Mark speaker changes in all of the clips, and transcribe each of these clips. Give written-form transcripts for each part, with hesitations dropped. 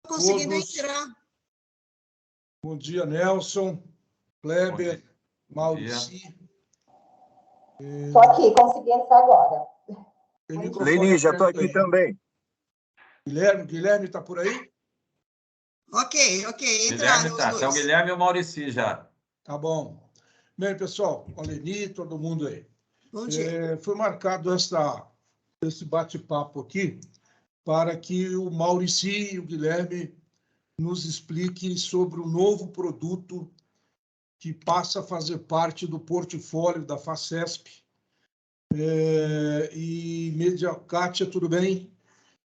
Speaker 1: Conseguindo
Speaker 2: todos.
Speaker 1: entrar.
Speaker 2: Bom dia, Nelson, Kleber, Maurici.
Speaker 3: Estou aqui, consegui entrar agora.
Speaker 4: Leni, já estou aqui também.
Speaker 2: Guilherme está por aí?
Speaker 1: Ok,
Speaker 5: Guilherme
Speaker 1: entraram os
Speaker 5: tá.
Speaker 1: dois.
Speaker 5: Então, o Guilherme e o Maurici já.
Speaker 2: Tá bom. Bem, pessoal, a Leni, todo mundo aí.
Speaker 1: Bom dia.
Speaker 2: Foi marcado esse bate-papo aqui para que o Maurici e o Guilherme nos expliquem sobre o novo produto que passa a fazer parte do portfólio da Facesp. Kátia, tudo bem?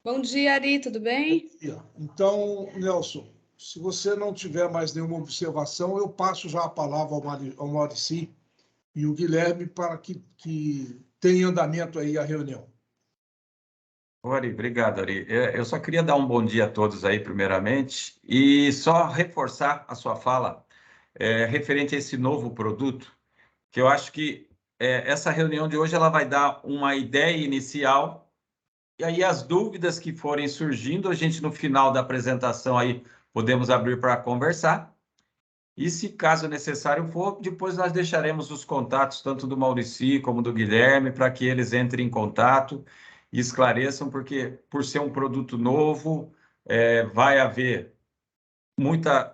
Speaker 6: Bom dia, Ari, tudo bem?
Speaker 2: Então, Nelson, se você não tiver mais nenhuma observação, eu passo já a palavra ao Maurici e o Guilherme para que tenha andamento aí a reunião.
Speaker 5: Ari, obrigado, Ari. Eu só queria dar um bom dia a todos aí, primeiramente, e só reforçar a sua fala referente a esse novo produto, que eu acho que essa reunião de hoje ela vai dar uma ideia inicial, e aí as dúvidas que forem surgindo, a gente no final da apresentação aí podemos abrir para conversar. E se caso necessário for, depois nós deixaremos os contatos tanto do Maurici como do Guilherme para que eles entrem em contato e esclareçam, porque por ser um produto novo, vai haver muitos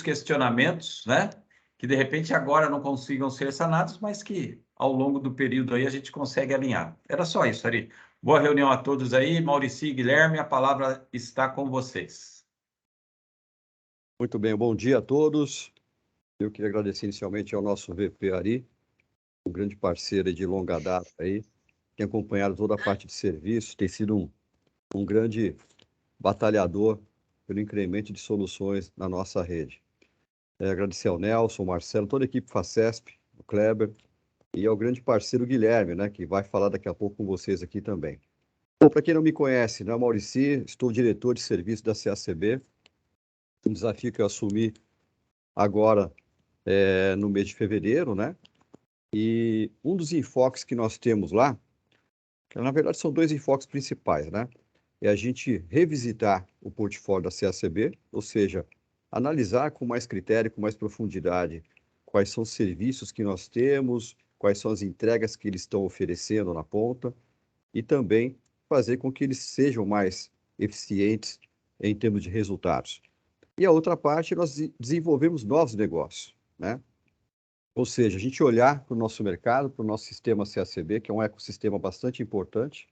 Speaker 5: questionamentos, né? Que de repente agora não consigam ser sanados, mas que ao longo do período aí a gente consegue alinhar. Era só isso, Ari. Boa reunião a todos aí. Maurici e Guilherme, a palavra está com vocês.
Speaker 4: Muito bem, bom dia a todos. Eu queria agradecer inicialmente ao nosso VP Ari, um grande parceiro de longa data aí, tem acompanhado toda a parte de serviço, tem sido um grande batalhador pelo incremento de soluções na nossa rede. Agradecer ao Nelson, ao Marcelo, toda a equipe Facesp, o Kleber, e ao grande parceiro Guilherme, né, que vai falar daqui a pouco com vocês aqui também. Bom, para quem não me conhece, né, Maurici, estou diretor de serviço da CACB, um desafio que eu assumi agora no mês de fevereiro, né? E um dos enfoques que nós temos lá, que na verdade são dois enfoques principais, né? É a gente revisitar o portfólio da CACB, ou seja, analisar com mais critério, com mais profundidade, quais são os serviços que nós temos, quais são as entregas que eles estão oferecendo na ponta, e também fazer com que eles sejam mais eficientes em termos de resultados. E a outra parte, nós desenvolvemos novos negócios, né? Ou seja, a gente olhar para o nosso mercado, para o nosso sistema CACB, que é um ecossistema bastante importante,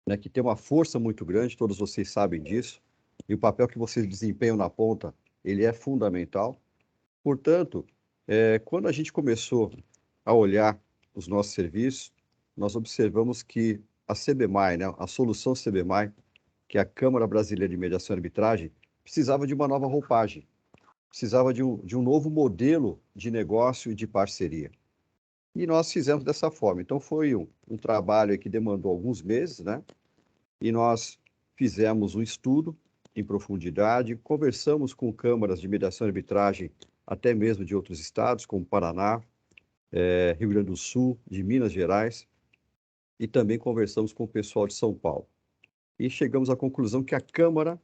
Speaker 4: né, que tem uma força muito grande, todos vocês sabem disso, e o papel que vocês desempenham na ponta, ele é fundamental. Portanto, quando a gente começou a olhar os nossos serviços, nós observamos que a CBMAI, né, a solução CBMAI, que é a Câmara Brasileira de Mediação e Arbitragem, precisava de uma nova roupagem, precisava de um novo modelo de negócio e de parceria. E nós fizemos dessa forma. Então, foi um trabalho que demandou alguns meses, né? E nós fizemos um estudo em profundidade, conversamos com câmaras de mediação e arbitragem, até mesmo de outros estados, como Paraná, Rio Grande do Sul, de Minas Gerais, e também conversamos com o pessoal de São Paulo. E chegamos à conclusão que a Câmara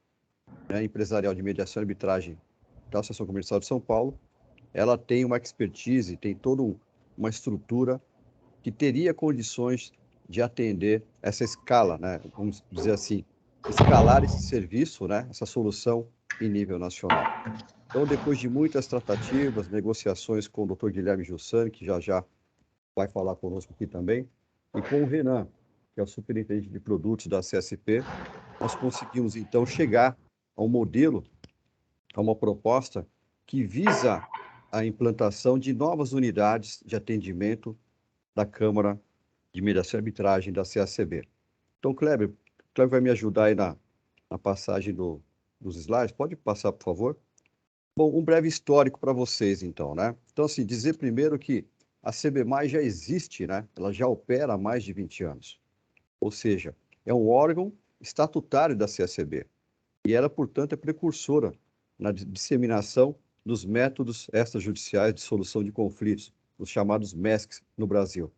Speaker 4: Empresarial de Mediação e Arbitragem da Associação Comercial de São Paulo, ela tem uma expertise, tem toda uma estrutura que teria condições de atender essa escala, né? Vamos dizer assim, escalar esse serviço, né? Essa solução em nível nacional. Então, depois de muitas tratativas, negociações com o Dr. Guilherme Jussani, que já vai falar conosco aqui também, e com o Renan, que é o superintendente de produtos da CSP, nós conseguimos, então, chegar a um modelo, a uma proposta que visa a implantação de novas unidades de atendimento da Câmara de Mediação e Arbitragem da CACB. Então, Kleber vai me ajudar aí na passagem dos slides. Pode passar, por favor? Bom, um breve histórico para vocês, então, né? Então, assim, dizer primeiro que a CBMAI já existe, né? Ela já opera há mais de 20 anos. Ou seja, é um órgão estatutário da CACB. E ela, portanto, é precursora na disseminação dos métodos extrajudiciais de solução de conflitos, os chamados MESCs no Brasil.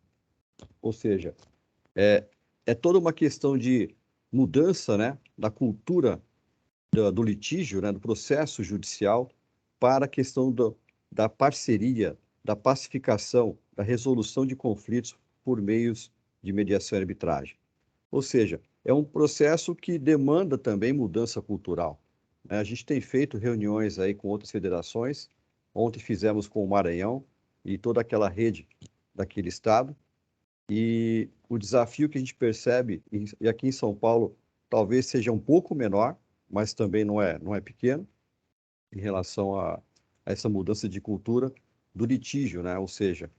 Speaker 4: Ou seja, é toda uma questão de mudança, né, da cultura do litígio, né, do processo judicial, para a questão da parceria, da pacificação, da resolução de conflitos por meios de mediação e arbitragem. Ou seja, é um processo que demanda também mudança cultural. A gente tem feito reuniões aí com outras federações. Ontem fizemos com o Maranhão e toda aquela rede daquele estado. E o desafio que a gente percebe, e aqui em São Paulo, talvez seja um pouco menor, mas também não é pequeno, em relação a essa mudança de cultura do litígio, né? Ou seja,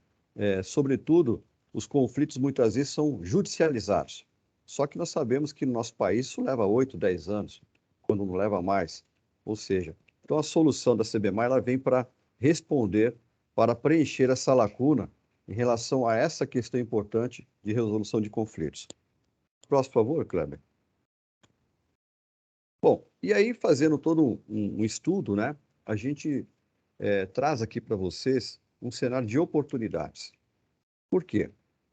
Speaker 4: sobretudo, os conflitos muitas vezes são judicializados. Só que nós sabemos que no nosso país isso leva 8, 10 anos, quando não leva mais. Ou seja, então a solução da CBMA ela vem para responder, para preencher essa lacuna em relação a essa questão importante de resolução de conflitos. Próximo, por favor, Kleber. Bom, e aí fazendo todo um estudo, né, a gente traz aqui para vocês um cenário de oportunidades. Por quê?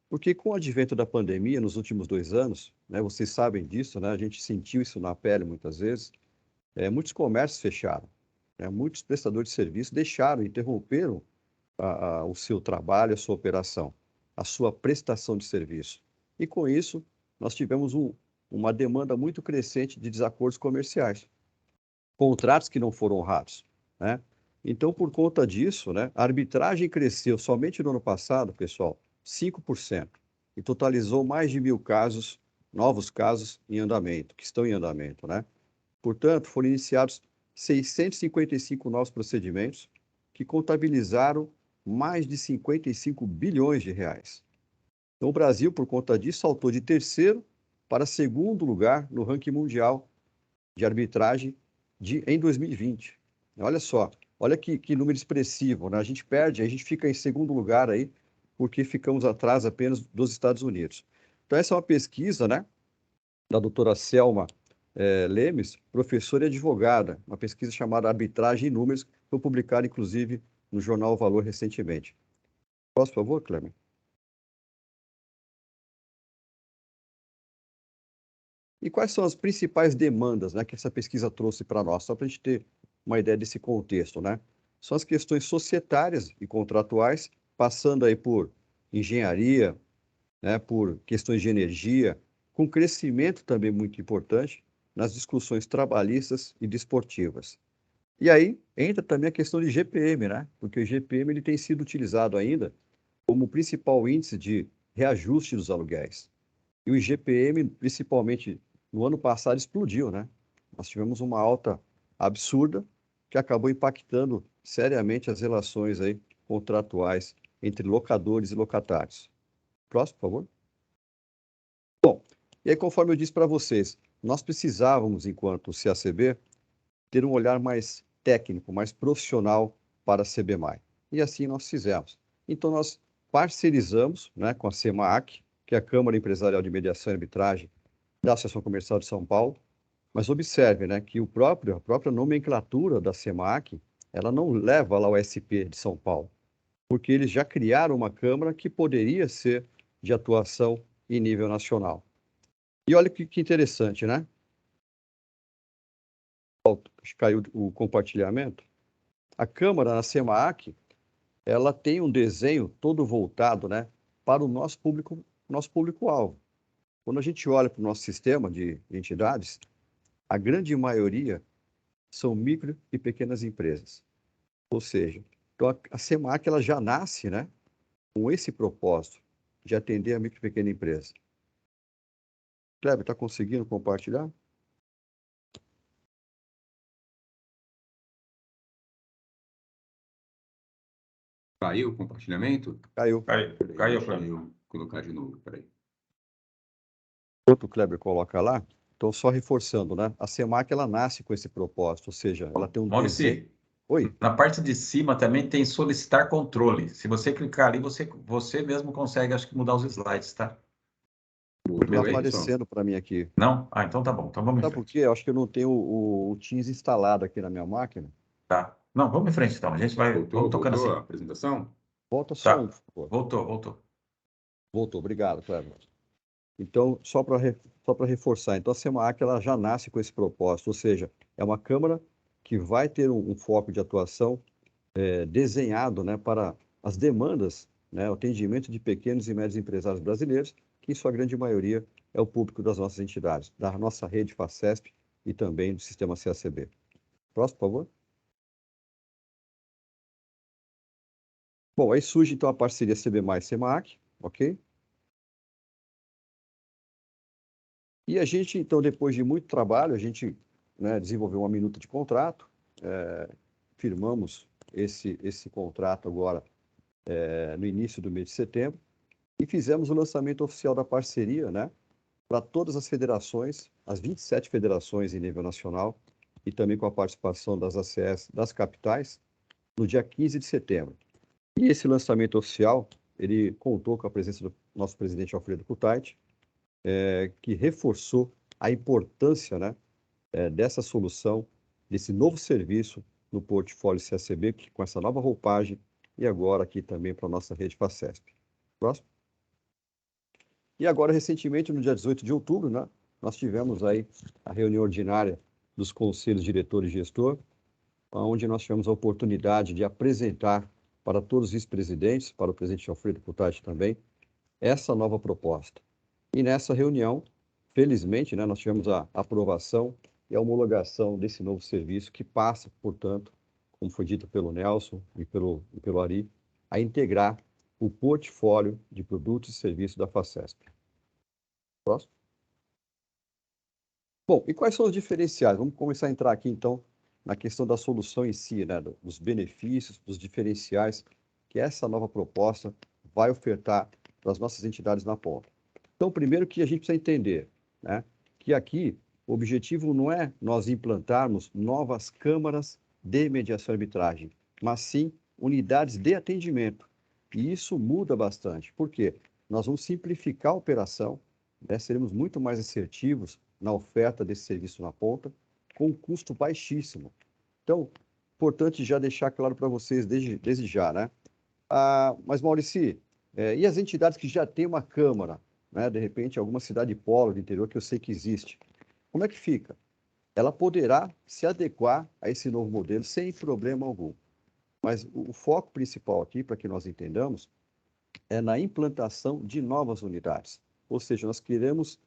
Speaker 4: Porque com o advento da pandemia nos últimos 2 anos, né, vocês sabem disso, né, a gente sentiu isso na pele muitas vezes, muitos comércios fecharam, né, muitos prestadores de serviço deixaram, interromperam o seu trabalho, a sua operação, a sua prestação de serviço. E com isso, nós tivemos uma demanda muito crescente de desacordos comerciais, contratos que não foram honrados, né? Então, por conta disso, né, a arbitragem cresceu somente no ano passado, pessoal, 5%, e totalizou mais de 1.000 casos, novos casos em andamento, que estão em andamento, né? Portanto, foram iniciados 655 novos procedimentos que contabilizaram mais de 55 bilhões de reais. Então, o Brasil, por conta disso, saltou de terceiro para segundo lugar no ranking mundial de arbitragem em 2020. Olha só, olha que número expressivo, né? A gente perde, a gente fica em segundo lugar aí, porque ficamos atrás apenas dos Estados Unidos. Então, essa é uma pesquisa, né, da doutora Selma Lemes, professora e advogada, uma pesquisa chamada Arbitragem em Números, que foi publicada, inclusive, no jornal Valor recentemente. Posso, por favor, Cleber? E quais são as principais demandas, né, que essa pesquisa trouxe para nós, só para a gente ter uma ideia desse contexto, né? São as questões societárias e contratuais, passando aí por engenharia, né, por questões de energia, com crescimento também muito importante nas discussões trabalhistas e desportivas. E aí entra também a questão de GPM, né? Porque o GPM ele tem sido utilizado ainda como principal índice de reajuste dos aluguéis. E o IGPM, principalmente no ano passado, explodiu, né? Nós tivemos uma alta absurda que acabou impactando seriamente as relações aí contratuais entre locadores e locatários. Próximo, por favor. Bom, e aí conforme eu disse para vocês, nós precisávamos, enquanto CACB, ter um olhar mais técnico, mais profissional para a CBMAI. E assim nós fizemos. Então nós parcerizamos, né, com a CEMAC, que é a Câmara Empresarial de Mediação e Arbitragem da Associação Comercial de São Paulo. Mas observe, né, que a própria nomenclatura da CEMAC, ela não leva lá o SP de São Paulo, porque eles já criaram uma Câmara que poderia ser de atuação em nível nacional. E olha que interessante, né? Caiu o compartilhamento. A Câmara, na CEMAC, ela tem um desenho todo voltado, né, para o nosso público-alvo. Quando a gente olha para o nosso sistema de entidades, a grande maioria são micro e pequenas empresas. Ou seja, então a CEMAC ela já nasce, né, com esse propósito de atender a micro e pequena empresa. Kleber, está conseguindo compartilhar?
Speaker 7: Caiu o compartilhamento?
Speaker 4: Caiu.
Speaker 5: Caiu,
Speaker 7: Deixa eu colocar de novo, peraí.
Speaker 4: Enquanto o Kleber coloca lá, então só reforçando, né? A CEMAC ela nasce com esse propósito, ou seja, ela tem um desenho...
Speaker 5: Maurício,
Speaker 4: Oi.
Speaker 5: na parte de cima também tem solicitar controle. Se você clicar ali, você mesmo consegue, acho que, mudar os slides, tá?
Speaker 4: Está aparecendo para mim aqui.
Speaker 5: Não? Ah, então tá bom. Então vamos em
Speaker 4: Sabe por
Speaker 5: frente.
Speaker 4: quê? Eu acho que eu não tenho o Teams instalado aqui na minha máquina.
Speaker 5: Tá. Não, vamos em frente então. A gente vai vamos tocando
Speaker 7: Voltou
Speaker 5: assim.
Speaker 7: a apresentação?
Speaker 4: Volta só
Speaker 5: Tá.
Speaker 4: por favor.
Speaker 5: Voltou.
Speaker 4: Voltou, obrigado, Kleber. Então, só para só para reforçar, então a SEMAC ela já nasce com esse propósito, ou seja, é uma Câmara que vai ter um foco de atuação desenhado, né, para as demandas, né, o atendimento de pequenos e médios empresários brasileiros, que em sua grande maioria é o público das nossas entidades, da nossa rede FACESP e também do sistema CACB. Próximo, por favor. Bom, aí surge então a parceria CB+SEMAC, ok? E a gente, então, depois de muito trabalho, a gente, né, desenvolveu uma minuta de contrato, firmamos esse contrato agora no início do mês de setembro e fizemos o lançamento oficial da parceria, né, para todas as federações, as 27 federações em nível nacional e também com a participação das ACS das capitais, no dia 15 de setembro. E esse lançamento oficial, ele contou com a presença do nosso presidente Alfredo Kutait, que reforçou a importância, né, dessa solução, desse novo serviço no portfólio CACB, que, com essa nova roupagem, e agora aqui também para a nossa rede FACESP. Próximo. E agora, recentemente, no dia 18 de outubro, né, nós tivemos aí a reunião ordinária dos conselhos diretor e gestor, onde nós tivemos a oportunidade de apresentar para todos os vice-presidentes, para o presidente Alfredo Kutait também, essa nova proposta. E nessa reunião, felizmente, né, nós tivemos a aprovação e a homologação desse novo serviço que passa, portanto, como foi dito pelo Nelson e pelo Ari, a integrar o portfólio de produtos e serviços da FACESP. Próximo. Bom, e quais são os diferenciais? Vamos começar a entrar aqui, então, na questão da solução em si, né, dos benefícios, dos diferenciais que essa nova proposta vai ofertar para as nossas entidades na ponta. Então, primeiro que a gente precisa entender, né, que aqui o objetivo não é nós implantarmos novas câmaras de mediação e arbitragem, mas sim unidades de atendimento. E isso muda bastante. Por quê? Nós vamos simplificar a operação, né, seremos muito mais assertivos na oferta desse serviço na ponta, com um custo baixíssimo. Então, importante já deixar claro para vocês desde já, né? Mas, Maurício, e as entidades que já têm uma câmara, né, de repente, alguma cidade polo do interior que eu sei que existe, como é que fica? Ela poderá se adequar a esse novo modelo sem problema algum. Mas o foco principal aqui, para que nós entendamos, é na implantação de novas unidades. Ou seja, nós queremos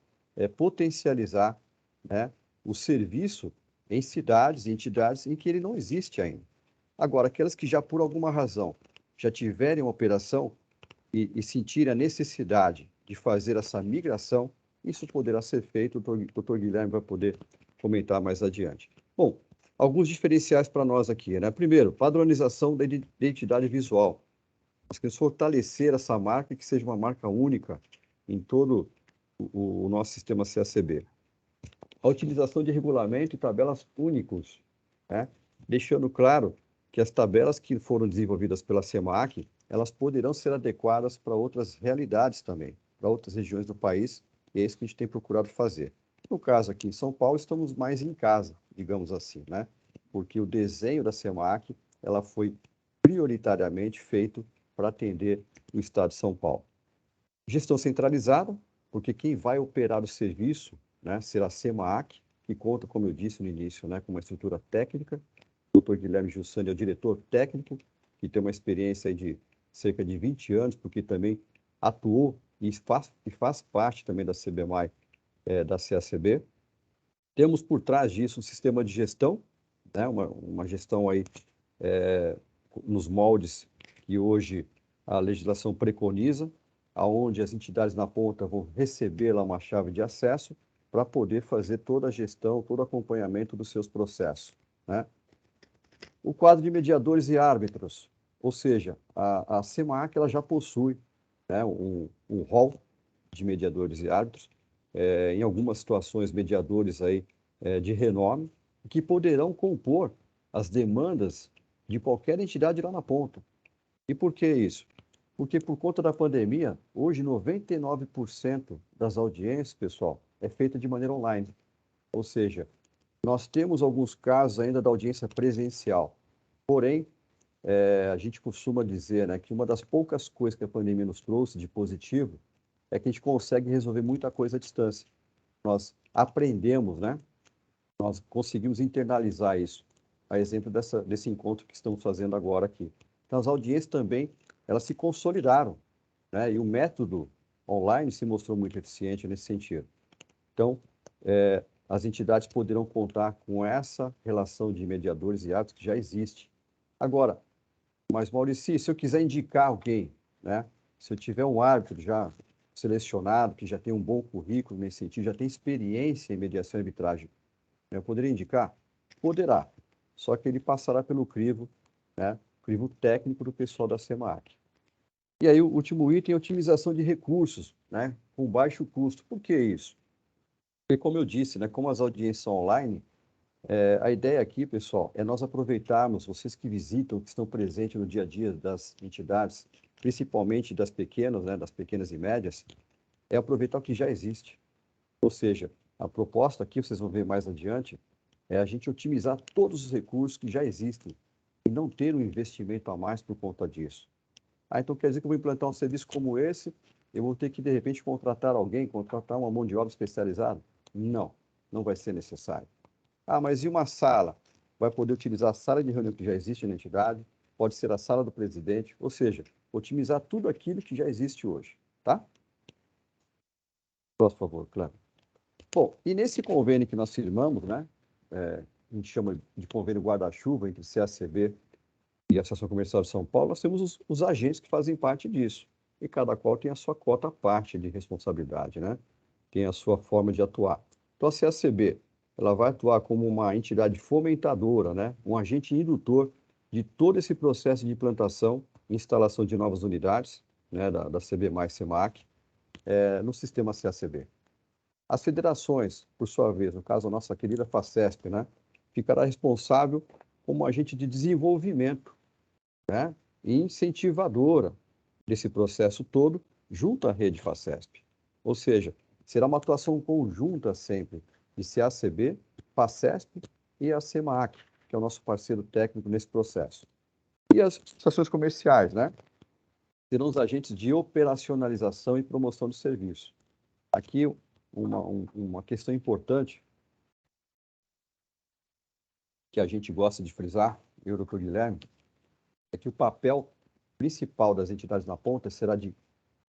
Speaker 4: potencializar, né, o serviço em cidades e entidades em que ele não existe ainda. Agora, aquelas que já, por alguma razão, já tiverem uma operação e sentirem a necessidade de fazer essa migração, isso poderá ser feito, o doutor Guilherme vai poder comentar mais adiante. Bom, alguns diferenciais para nós aqui, né? Primeiro, padronização da identidade visual. Nós queremos fortalecer essa marca e que seja uma marca única em todo o nosso sistema CACB. A utilização de regulamento e tabelas únicos, né? Deixando claro que as tabelas que foram desenvolvidas pela SEMAC, elas poderão ser adequadas para outras realidades também, para outras regiões do país, e é isso que a gente tem procurado fazer. No caso aqui em São Paulo, estamos mais em casa, digamos assim, né? Porque o desenho da SEMAC, ela foi prioritariamente feito para atender o estado de São Paulo. Gestão centralizada, porque quem vai operar o serviço, né, será a SEMAC, que conta, como eu disse no início, né, com uma estrutura técnica. O Dr. Guilherme Jussani é o diretor técnico, que tem uma experiência aí de cerca de 20 anos, porque também atuou e faz parte também da CBMAI, da CACB. Temos por trás disso um sistema de gestão, né, uma gestão aí nos moldes que hoje a legislação preconiza, aonde as entidades na ponta vão receber lá uma chave de acesso para poder fazer toda a gestão, todo o acompanhamento dos seus processos, né? O quadro de mediadores e árbitros, ou seja, a SEMAC ela já possui, né, um rol de mediadores e árbitros, em algumas situações mediadores aí, de renome, que poderão compor as demandas de qualquer entidade lá na ponta. E por que isso? Porque por conta da pandemia, hoje 99% das audiências, pessoal, é feita de maneira online. Ou seja, nós temos alguns casos ainda da audiência presencial. Porém, a gente costuma dizer, né, que uma das poucas coisas que a pandemia nos trouxe de positivo é que a gente consegue resolver muita coisa à distância. nós aprendemos, né? Nós conseguimos internalizar isso, a exemplo desse encontro que estamos fazendo agora aqui. Então, as audiências também, elas se consolidaram, né? E o método online se mostrou muito eficiente nesse sentido. Então, as entidades poderão contar com essa relação de mediadores e árbitros que já existe. Agora, mas, Maurício, se eu quiser indicar alguém, né? Se eu tiver um árbitro já selecionado, que já tem um bom currículo nesse sentido, já tem experiência em mediação e arbitragem, eu poderia indicar? Poderá, só que ele passará pelo crivo, né? Crivo técnico do pessoal da SEMAC. E aí, o último item é otimização de recursos, né? Com baixo custo. Por que isso? Porque, como eu disse, né? Como as audiências são online, a ideia aqui, pessoal, é nós aproveitarmos, vocês que visitam, que estão presentes no dia a dia das entidades, principalmente das pequenas, né, das pequenas e médias, é aproveitar o que já existe. Ou seja, a proposta aqui, vocês vão ver mais adiante, é a gente otimizar todos os recursos que já existem e não ter um investimento a mais por conta disso. Então quer dizer que eu vou implantar um serviço como esse, eu vou ter que, de repente, contratar alguém, contratar uma mão de obra especializada? Não, não vai ser necessário. Mas e uma sala? Vai poder utilizar a sala de reunião que já existe na entidade, pode ser a sala do presidente, ou seja, otimizar tudo aquilo que já existe hoje, tá? Por favor, Cláudio. Bom, e nesse convênio que nós firmamos, né, a gente chama de convênio guarda-chuva entre CACB e a Associação Comercial de São Paulo, nós temos os agentes que fazem parte disso, e cada qual tem a sua cota à parte de responsabilidade, né? Tem a sua forma de atuar. Então, a CACB, ela vai atuar como uma entidade fomentadora, né? Um agente indutor de todo esse processo de implantação e instalação de novas unidades, né? da CB mais SEMAC, no sistema CACB. As federações, por sua vez, no caso a nossa querida FACESP, né? Ficará responsável como agente de desenvolvimento, né? E incentivadora desse processo todo, junto à rede FACESP. Ou seja, será uma atuação conjunta sempre de CACB, FACESP e a SEMAC, que é o nosso parceiro técnico nesse processo. E as associações comerciais, né? Serão os agentes de operacionalização e promoção do serviço. Aqui, uma questão importante que a gente gosta de frisar, eu e o Dr. Guilherme, é que o papel principal das entidades na ponta será de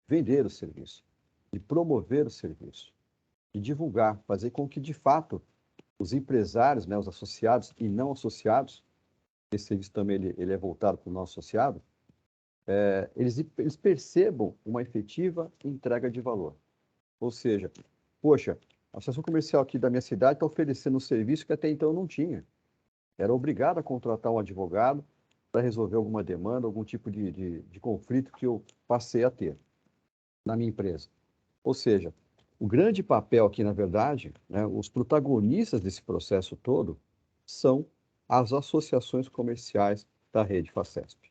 Speaker 4: vender o serviço, de promover o serviço, de divulgar, fazer com que, de fato, os empresários, né, os associados e não associados, esse serviço também ele é voltado para o nosso associado, eles percebam uma efetiva entrega de valor. Ou seja, poxa, a associação comercial aqui da minha cidade está oferecendo um serviço que até então eu não tinha. Era obrigado a contratar um advogado para resolver alguma demanda, algum tipo de conflito que eu passei a ter na minha empresa. Ou seja, o grande papel aqui, na verdade, né, os protagonistas desse processo todo são as associações comerciais da rede FACESP.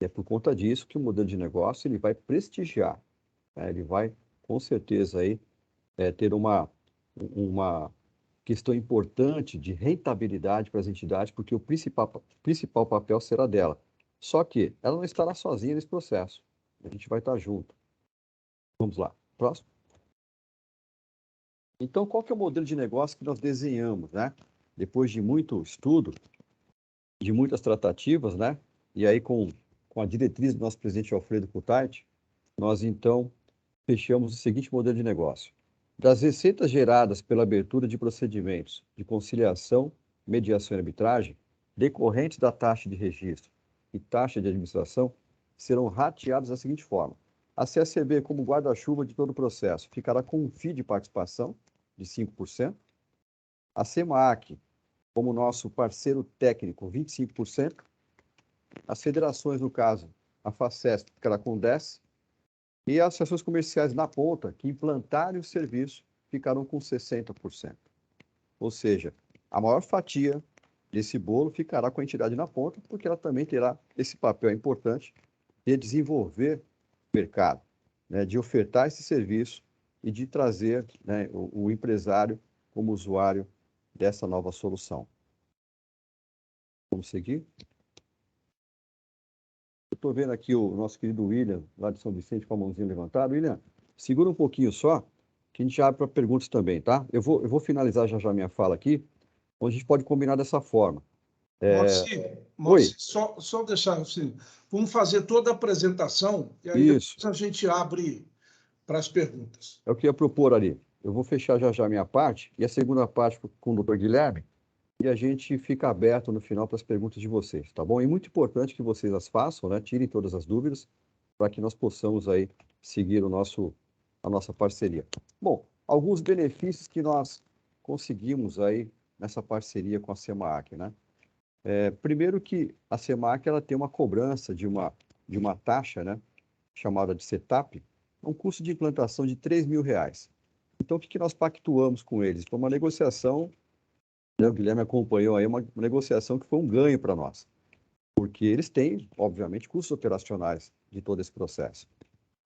Speaker 4: E é por conta disso que o modelo de negócio ele vai prestigiar, né, ele vai, com certeza, aí, ter uma questão importante de rentabilidade para as entidades, porque o principal papel será dela. Só que ela não estará sozinha nesse processo. A gente vai estar junto. Vamos lá. Próximo. Então, qual que é o modelo de negócio que nós desenhamos, né? Depois de muito estudo, de muitas tratativas, né? E aí com a diretriz do nosso presidente Alfredo Kutait, nós então fechamos o seguinte modelo de negócio. Das receitas geradas pela abertura de procedimentos de conciliação, mediação e arbitragem, decorrentes da taxa de registro e taxa de administração, serão rateadas da seguinte forma. A CACB, como guarda-chuva de todo o processo, ficará com um FII de participação de 5%. A SEMAC, como nosso parceiro técnico, 25%. As federações, no caso, a FACESP ficará com 10%. E as associações comerciais na ponta, que implantarem o serviço, ficarão com 60%. Ou seja, a maior fatia desse bolo ficará com a entidade na ponta, porque ela também terá esse papel importante de desenvolver o mercado, né, de ofertar esse serviço e de trazer, né, o empresário como usuário dessa nova solução. Vamos seguir? Eu estou vendo aqui o nosso querido William, lá de São Vicente, com a mãozinha levantada. William, segura um pouquinho só, que a gente abre para perguntas também, tá? Eu vou finalizar já a minha fala aqui, onde a gente pode combinar dessa forma.
Speaker 2: Moacir, só deixar assim, vamos fazer toda a apresentação e aí
Speaker 4: Isso.
Speaker 2: depois a gente abre para as perguntas.
Speaker 4: É o que eu ia propor ali. Eu vou fechar já a minha parte e a segunda parte com o Dr. Guilherme e a gente fica aberto no final para as perguntas de vocês, tá bom? E muito importante que vocês as façam, né? Tirem todas as dúvidas para que nós possamos aí seguir a nossa parceria. Bom, alguns benefícios que nós conseguimos aí nessa parceria com a SEMAC, né? Primeiro que a SEMAC ela tem uma cobrança de uma taxa, né? Chamada de setup, um custo de implantação de R$3.000. Então, o que nós pactuamos com eles? Foi uma negociação, né, o Guilherme acompanhou aí, uma negociação que foi um ganho para nós, porque eles têm, obviamente, custos operacionais de todo esse processo.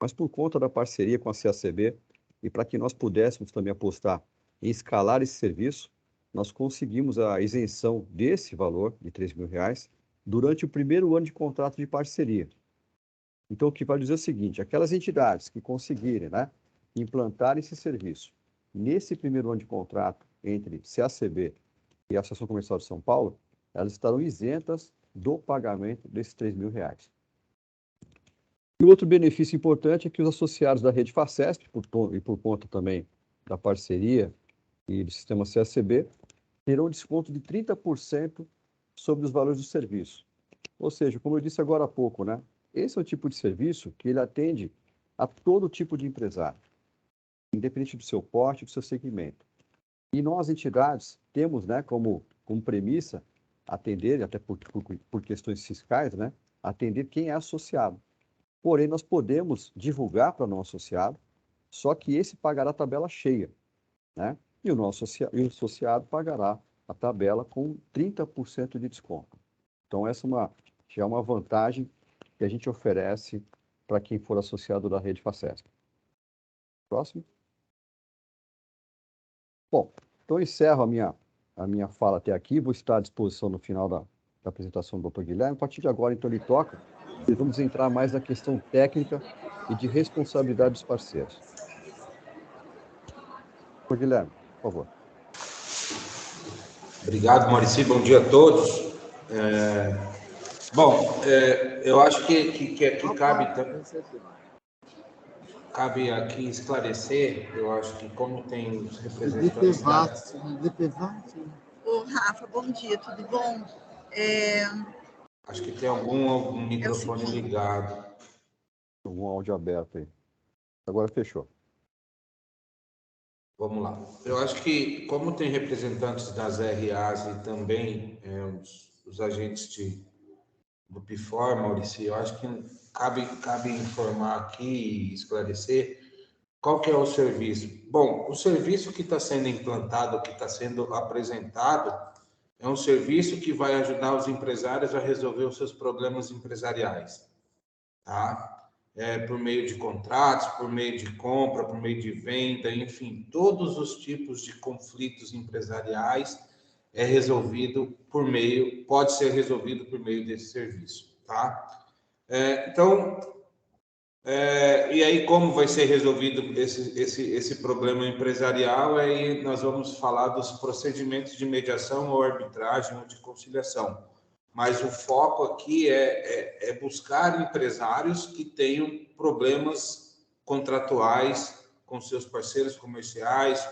Speaker 4: Mas por conta da parceria com a CACB e para que nós pudéssemos também apostar em escalar esse serviço, nós conseguimos a isenção desse valor de R$3.000 durante o primeiro ano de contrato de parceria. Então, o que vai dizer é o seguinte, aquelas entidades que conseguirem, né, implantar esse serviço nesse primeiro ano de contrato entre CACB e a Associação Comercial de São Paulo, elas estarão isentas do pagamento desses R$3.000. E outro benefício importante é que os associados da rede Facesp, e por conta também da parceria e do sistema CACB, terão desconto de 30% sobre os valores do serviço. Ou seja, como eu disse agora há pouco, né? Esse é o tipo de serviço que ele atende a todo tipo de empresário, independente do seu porte, do seu segmento. E nós, entidades, temos, né, como premissa atender, até por questões fiscais, né, atender quem é associado. Porém, nós podemos divulgar para não associado, só que esse pagará a tabela cheia, né? E o associado pagará a tabela com 30% de desconto. Então, essa já é uma vantagem que a gente oferece para quem for associado da rede Facesp. Próximo. Bom, então eu encerro a minha fala até aqui, vou estar à disposição no final da apresentação do Dr. Guilherme. A partir de agora, então, ele toca, e vamos entrar mais na questão técnica e de responsabilidade dos parceiros. Dr. Guilherme, por favor.
Speaker 8: Obrigado, Maurício. Bom dia a todos. Eu acho que aqui cabe aqui esclarecer, eu acho que como tem os representantes
Speaker 1: Ô, Rafa, bom dia, tudo bom?
Speaker 8: Acho que tem algum microfone ligado.
Speaker 4: Algum áudio aberto aí. Agora fechou.
Speaker 8: Vamos lá. Eu acho que, como tem representantes das RAs e também os agentes do PIFOR, Maurício, eu acho que cabe informar aqui e esclarecer qual que é o serviço. Bom, o serviço que está sendo implantado, que está sendo apresentado, é um serviço que vai ajudar os empresários a resolver os seus problemas empresariais, tá? Por meio de contratos, por meio de compra, por meio de venda, enfim, todos os tipos de conflitos empresariais pode ser resolvido por meio desse serviço, tá? E aí como vai ser resolvido esse problema empresarial? Aí nós vamos falar dos procedimentos de mediação ou arbitragem ou de conciliação. Mas o foco aqui é buscar empresários que tenham problemas contratuais com seus parceiros comerciais,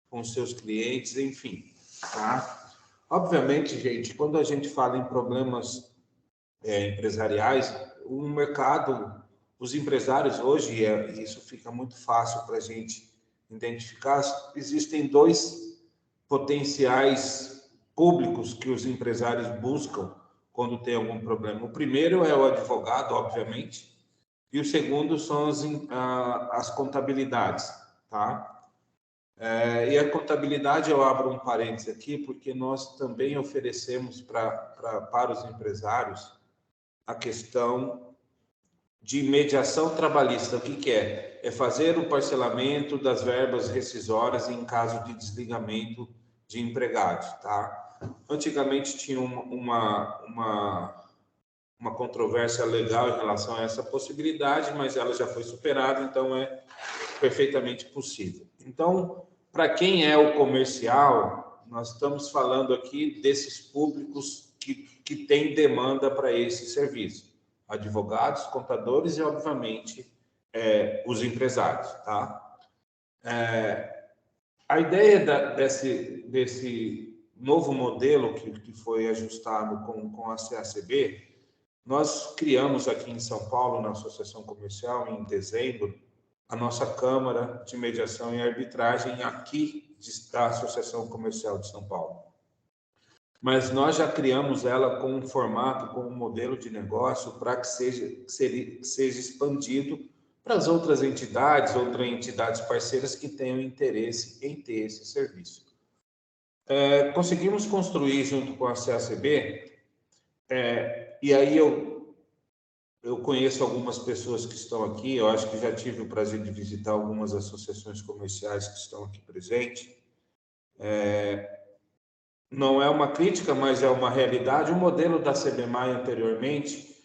Speaker 8: com seus clientes, enfim, tá? Obviamente, gente, quando a gente fala em problemas empresariais, o mercado, os empresários hoje, isso fica muito fácil para a gente identificar, existem dois potenciais públicos que os empresários buscam quando tem algum problema. O primeiro é o advogado, obviamente, e o segundo são as contabilidades, tá? E a contabilidade, eu abro um parênteses aqui, porque nós também oferecemos para os empresários a questão de mediação trabalhista. O que é? É fazer o parcelamento das verbas rescisórias em caso de desligamento de empregados, tá? Antigamente tinha uma controvérsia legal em relação a essa possibilidade, mas ela já foi superada, então é perfeitamente possível. Então, para quem é o comercial, nós estamos falando aqui desses públicos que têm demanda para esse serviço. Advogados, contadores e, obviamente, os empresários, tá? A ideia desse novo modelo que foi ajustado com a CACB, nós criamos aqui em São Paulo, na Associação Comercial, em dezembro, a nossa Câmara de Mediação e Arbitragem aqui da Associação Comercial de São Paulo. Mas nós já criamos ela com um formato, com um modelo de negócio para que seja expandido para as outras entidades parceiras que tenham interesse em ter esse serviço. Conseguimos construir junto com a CACB, e aí eu conheço algumas pessoas que estão aqui, eu acho que já tive o prazer de visitar algumas associações comerciais que estão aqui presentes. Não é uma crítica, mas é uma realidade. O modelo da CBMAI anteriormente,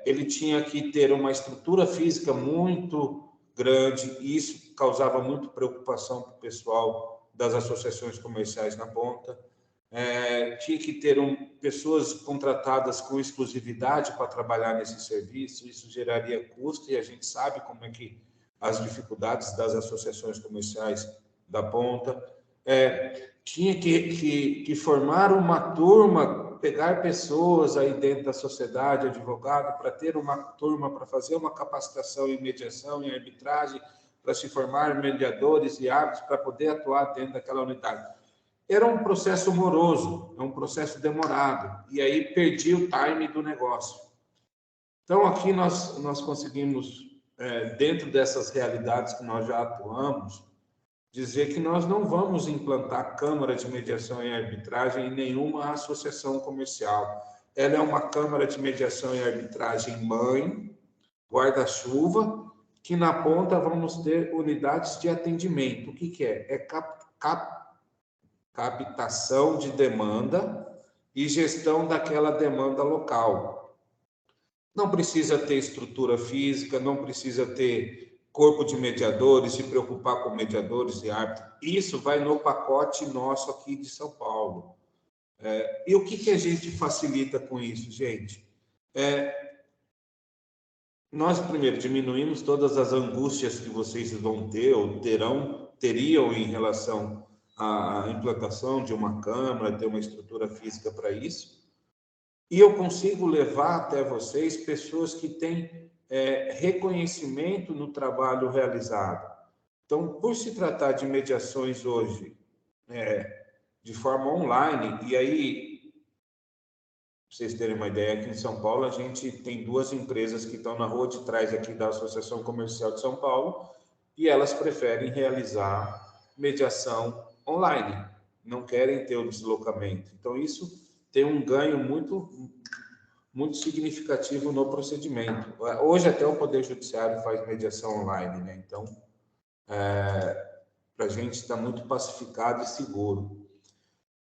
Speaker 8: ele tinha que ter uma estrutura física muito grande, e isso causava muita preocupação para o pessoal das associações comerciais na ponta. Tinha que ter pessoas contratadas com exclusividade para trabalhar nesse serviço, isso geraria custo, e a gente sabe como é que as dificuldades das associações comerciais da ponta. Tinha que formar uma turma, pegar pessoas aí dentro da sociedade, advogado, para ter uma turma para fazer uma capacitação em mediação, em arbitragem, para se formar mediadores e árbitros para poder atuar dentro daquela unidade. Era um processo moroso, é um processo demorado, e aí perdi o time do negócio. Então, aqui nós conseguimos, dentro dessas realidades que nós já atuamos, dizer que nós não vamos implantar Câmara de Mediação e Arbitragem em nenhuma associação comercial. Ela é uma Câmara de Mediação e Arbitragem mãe, guarda-chuva, que na ponta vamos ter unidades de atendimento. O que é? Captação de demanda e gestão daquela demanda local. Não precisa ter estrutura física, não precisa ter corpo de mediadores, se preocupar com mediadores e árbitros. Isso vai no pacote nosso aqui de São Paulo. E o que a gente facilita com isso, gente? Nós, primeiro, diminuímos todas as angústias que vocês vão ter ou teriam em relação à implantação de uma câmara, ter uma estrutura física para isso. E eu consigo levar até vocês pessoas que têm reconhecimento no trabalho realizado. Então, por se tratar de mediações hoje de forma online, e aí, para vocês terem uma ideia, aqui em São Paulo a gente tem 2 empresas que estão na rua de trás aqui da Associação Comercial de São Paulo, e elas preferem realizar mediação online, não querem ter o deslocamento. Então, isso tem um ganho muito significativo no procedimento. Hoje até o Poder Judiciário faz mediação online, né? Então, para a gente está muito pacificado e seguro.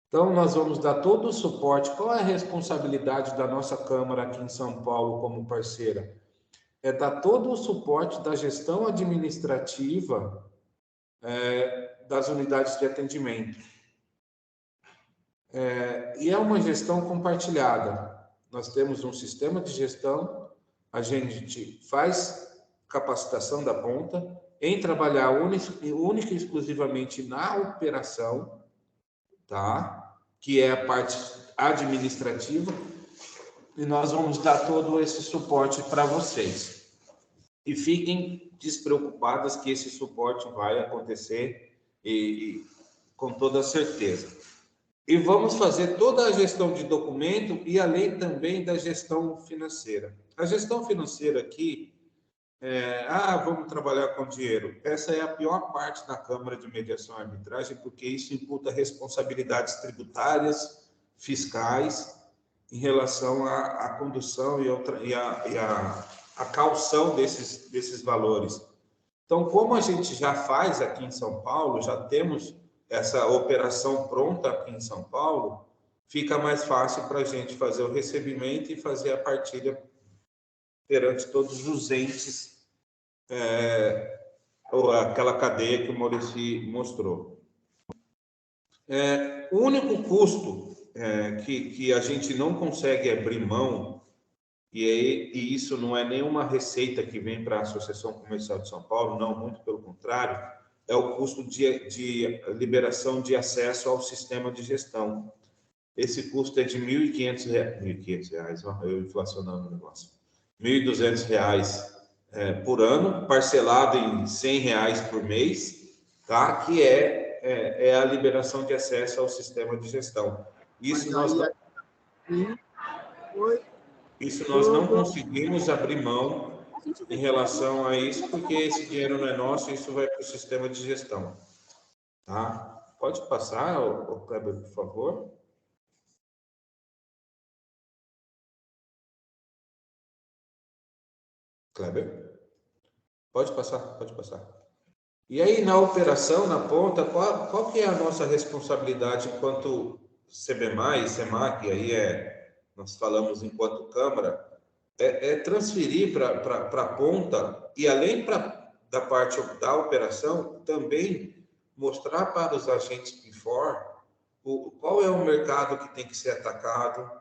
Speaker 8: Então, nós vamos dar todo o suporte. Qual é a responsabilidade da nossa Câmara aqui em São Paulo como parceira? É dar todo o suporte da gestão administrativa das unidades de atendimento. E é uma gestão compartilhada. Nós temos um sistema de gestão, a gente faz capacitação da ponta em trabalhar única e exclusivamente na operação, tá? Que é a parte administrativa, e nós vamos dar todo esse suporte para vocês. E fiquem despreocupadas que esse suporte vai acontecer e com toda certeza. E vamos fazer toda a gestão de documento e além também da gestão financeira. A gestão financeira aqui, vamos trabalhar com dinheiro. Essa é a pior parte da Câmara de Mediação e Arbitragem, porque isso imputa responsabilidades tributárias, fiscais, em relação à condução e a caução desses valores. Então, como a gente já faz aqui em São Paulo, já temos essa operação pronta aqui em São Paulo, fica mais fácil para a gente fazer o recebimento e fazer a partilha perante todos os entes ou aquela cadeia que o Maurício mostrou. O único custo que a gente não consegue abrir mão, e isso não é nenhuma receita que vem para a Associação Comercial de São Paulo, não, muito pelo contrário, é o custo de liberação de acesso ao sistema de gestão. Esse custo é de R$ 1.500, ó, eu inflacionando o negócio, R$ 1.200 por ano, parcelado em R$ 100 por mês, tá? Que é a liberação de acesso ao sistema de gestão. Isso nós não conseguimos abrir mão em relação a isso, porque esse dinheiro não é nosso, isso vai para o sistema de gestão. Tá? Pode passar, Kleber, por favor. Kleber? Pode passar, pode passar. E aí, na operação, na ponta, qual que é a nossa responsabilidade enquanto CBMAI, SEMAC, aí nós falamos enquanto Câmara, transferir para a ponta e, além da parte da operação, também mostrar para os agentes PIFOR qual é o mercado que tem que ser atacado,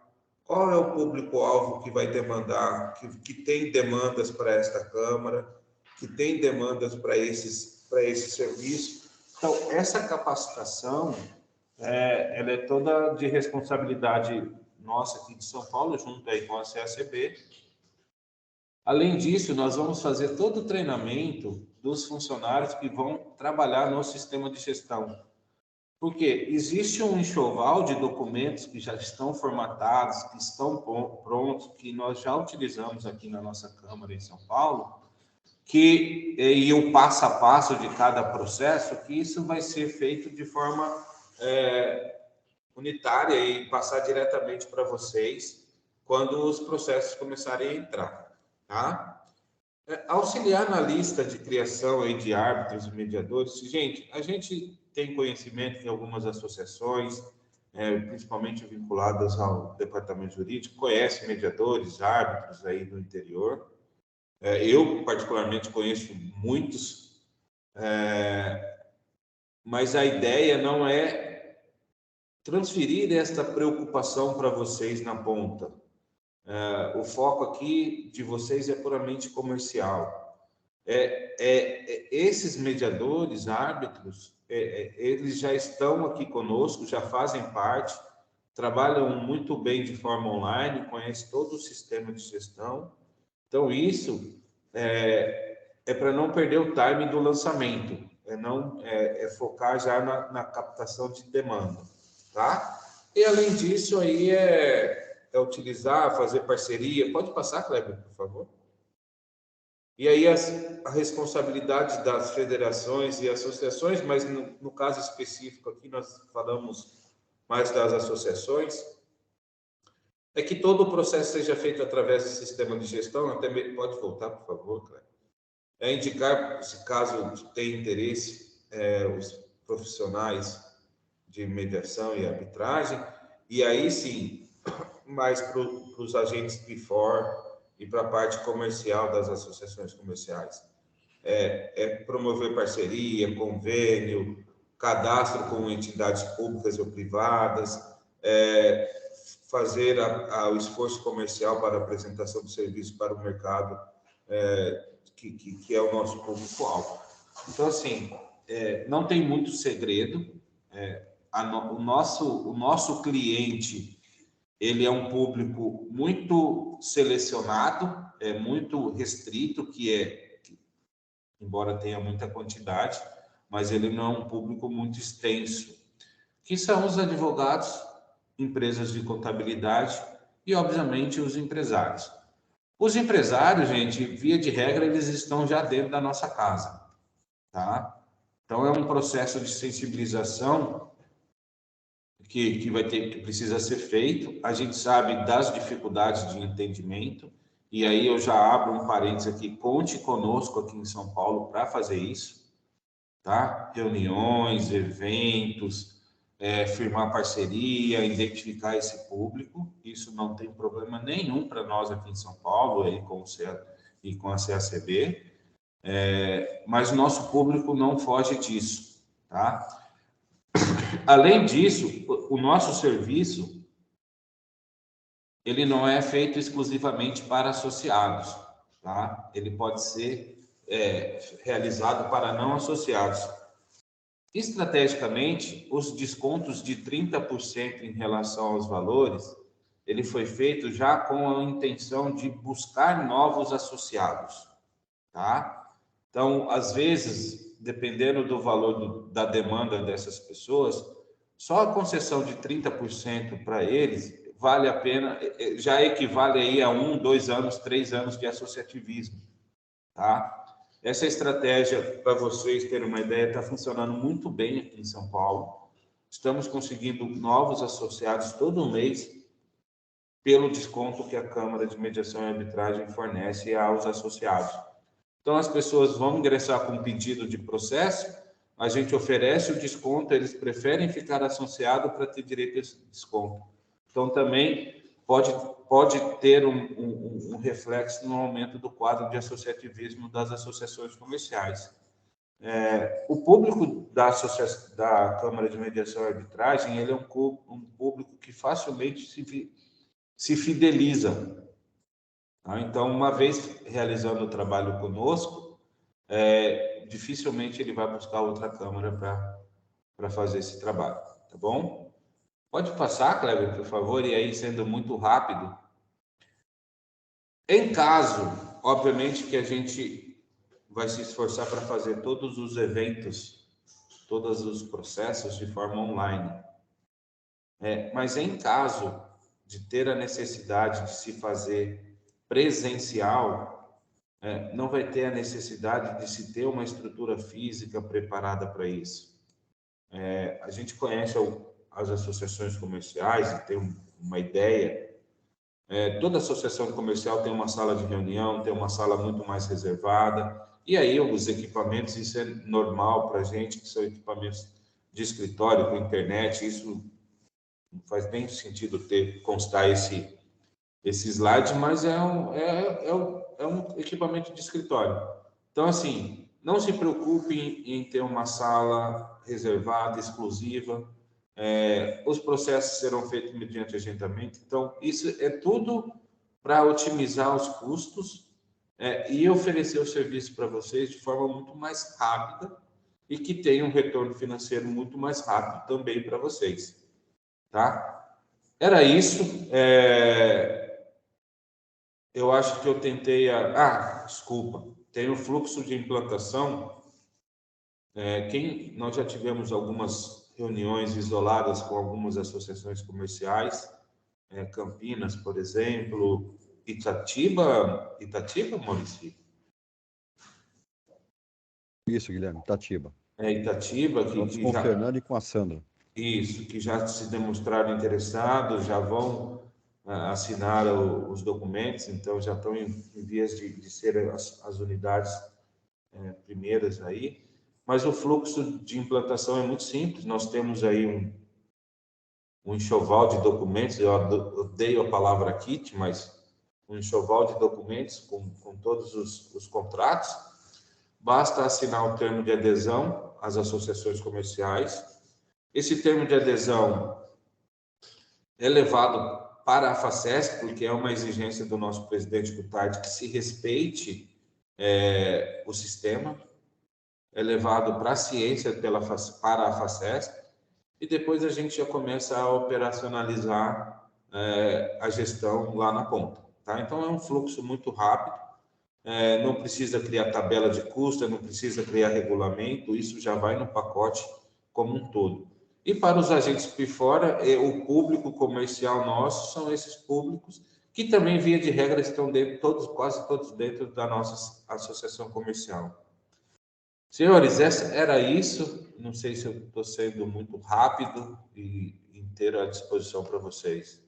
Speaker 8: qual é o público-alvo que vai demandar, que tem demandas para esta Câmara, que tem demandas para esse serviço. Então, essa capacitação, ela é toda de responsabilidade nossa aqui de São Paulo, junto aí com a CACB. Além disso, nós vamos fazer todo o treinamento dos funcionários que vão trabalhar no sistema de gestão. Porque existe um enxoval de documentos que já estão formatados, que estão prontos, que nós já utilizamos aqui na nossa Câmara em São Paulo, e o passo a passo de cada processo, que isso vai ser feito de forma unitária e passar diretamente para vocês quando os processos começarem a entrar. Tá? Auxiliar na lista de criação aí de árbitros e mediadores. Gente, a gente tem conhecimento em algumas associações, principalmente vinculadas ao departamento jurídico, conhece mediadores, árbitros aí do interior. Eu, particularmente, conheço muitos, mas a ideia não é transferir esta preocupação para vocês na ponta. O foco aqui de vocês é puramente comercial. Esses mediadores, árbitros, eles já estão aqui conosco, já fazem parte, trabalham muito bem de forma online, conhecem todo o sistema de gestão. Então, isso é para não perder o time do lançamento, é focar já na captação de demanda, tá? E, além disso, aí utilizar, fazer parceria. Pode passar, Kleber, por favor? E aí a responsabilidade das federações e associações, mas no caso específico aqui nós falamos mais das associações, é que todo o processo seja feito através do sistema de gestão. Até pode voltar, por favor, Kleber. Indicar, se caso tenha interesse, os profissionais de mediação e arbitragem, e aí sim, mais para os agentes PIFOR e para a parte comercial das associações comerciais. Promover parceria, convênio, cadastro com entidades públicas ou privadas, fazer o esforço comercial para a apresentação do serviço para o mercado, que é o nosso público-alvo. Então, assim, não tem muito segredo. O nosso cliente, ele é um público muito selecionado, muito restrito, embora tenha muita quantidade, mas ele não é um público muito extenso, que são os advogados, empresas de contabilidade e, obviamente, os empresários. Os empresários, gente, via de regra, eles estão já dentro da nossa casa, tá? Então, é um processo de sensibilização que precisa ser feito. A gente sabe das dificuldades de entendimento, e aí eu já abro um parênteses aqui: conte conosco aqui em São Paulo para fazer isso, tá? Reuniões, eventos, firmar parceria, identificar esse público. Isso não tem problema nenhum para nós aqui em São Paulo, aí com a CACB. Mas o nosso público não foge disso, tá? Além disso, o nosso serviço, ele não é feito exclusivamente para associados, tá? Ele pode ser realizado para não associados. Estrategicamente, os descontos de 30% em relação aos valores, ele foi feito já com a intenção de buscar novos associados, tá? Então, às vezes, dependendo do valor da demanda dessas pessoas, só a concessão de 30% para eles vale a pena, já equivale aí a 1, 2 anos, 3 anos de associativismo, tá? Essa estratégia, para vocês terem uma ideia, está funcionando muito bem aqui em São Paulo. Estamos conseguindo novos associados todo mês pelo desconto que a Câmara de Mediação e Arbitragem fornece aos associados. Então, as pessoas vão ingressar com um pedido de processo, a gente oferece o desconto, eles preferem ficar associado para ter direito a esse desconto. Então, também pode ter um reflexo no aumento do quadro de associativismo das associações comerciais. O público da Câmara de Mediação e Arbitragem, ele é um público que facilmente se fideliza. Tá? Então, uma vez realizando o trabalho conosco, dificilmente ele vai buscar outra Câmara para fazer esse trabalho, tá bom? Pode passar, Kleber, por favor, e aí, sendo muito rápido. Em caso, obviamente, que a gente vai se esforçar para fazer todos os eventos, todos os processos de forma online. Mas em caso de ter a necessidade de se fazer presencial, não vai ter a necessidade de se ter uma estrutura física preparada para isso. A gente conhece as associações comerciais e tem uma ideia. Toda associação comercial tem uma sala de reunião, tem uma sala muito mais reservada, e aí os equipamentos, isso é normal para a gente, que são equipamentos de escritório, com internet, isso não faz nem sentido constar esse slide, mas é um equipamento de escritório. Então, assim, não se preocupe em ter uma sala reservada, exclusiva. Os processos serão feitos mediante agendamento. Então, isso é tudo para otimizar os custos e oferecer o serviço para vocês de forma muito mais rápida e que tenha um retorno financeiro muito mais rápido também para vocês. Tá? Era isso. Eu acho que eu tentei... desculpa. Tem o fluxo de implantação. Nós já tivemos algumas reuniões isoladas com algumas associações comerciais, Campinas, por exemplo, Itatiba, Maurício?
Speaker 4: Isso, Guilherme, Itatiba.
Speaker 8: Itatiba,
Speaker 4: Estamos com o Fernando e com a Sandra.
Speaker 8: Isso, que já se demonstraram interessados, já vão assinar os documentos, então já estão em vias de ser as unidades primeiras aí. Mas o fluxo de implantação é muito simples. Nós temos aí um enxoval de documentos, eu odeio a palavra kit, mas um enxoval de documentos com todos os contratos. Basta assinar o termo de adesão às associações comerciais. Esse termo de adesão é levado para a FACESP, porque é uma exigência do nosso presidente Cutard que se respeite o sistema. É levado para a ciência para a FACESP, e depois a gente já começa a operacionalizar a gestão lá na ponta. Tá? Então, é um fluxo muito rápido, não precisa criar tabela de custo, não precisa criar regulamento, isso já vai no pacote como um todo. E para os agentes por fora, o público comercial nosso são esses públicos que também, via de regra, estão quase todos dentro da nossa associação comercial. Senhores, era isso. Não sei se eu estou sendo muito rápido e inteiro à disposição para vocês.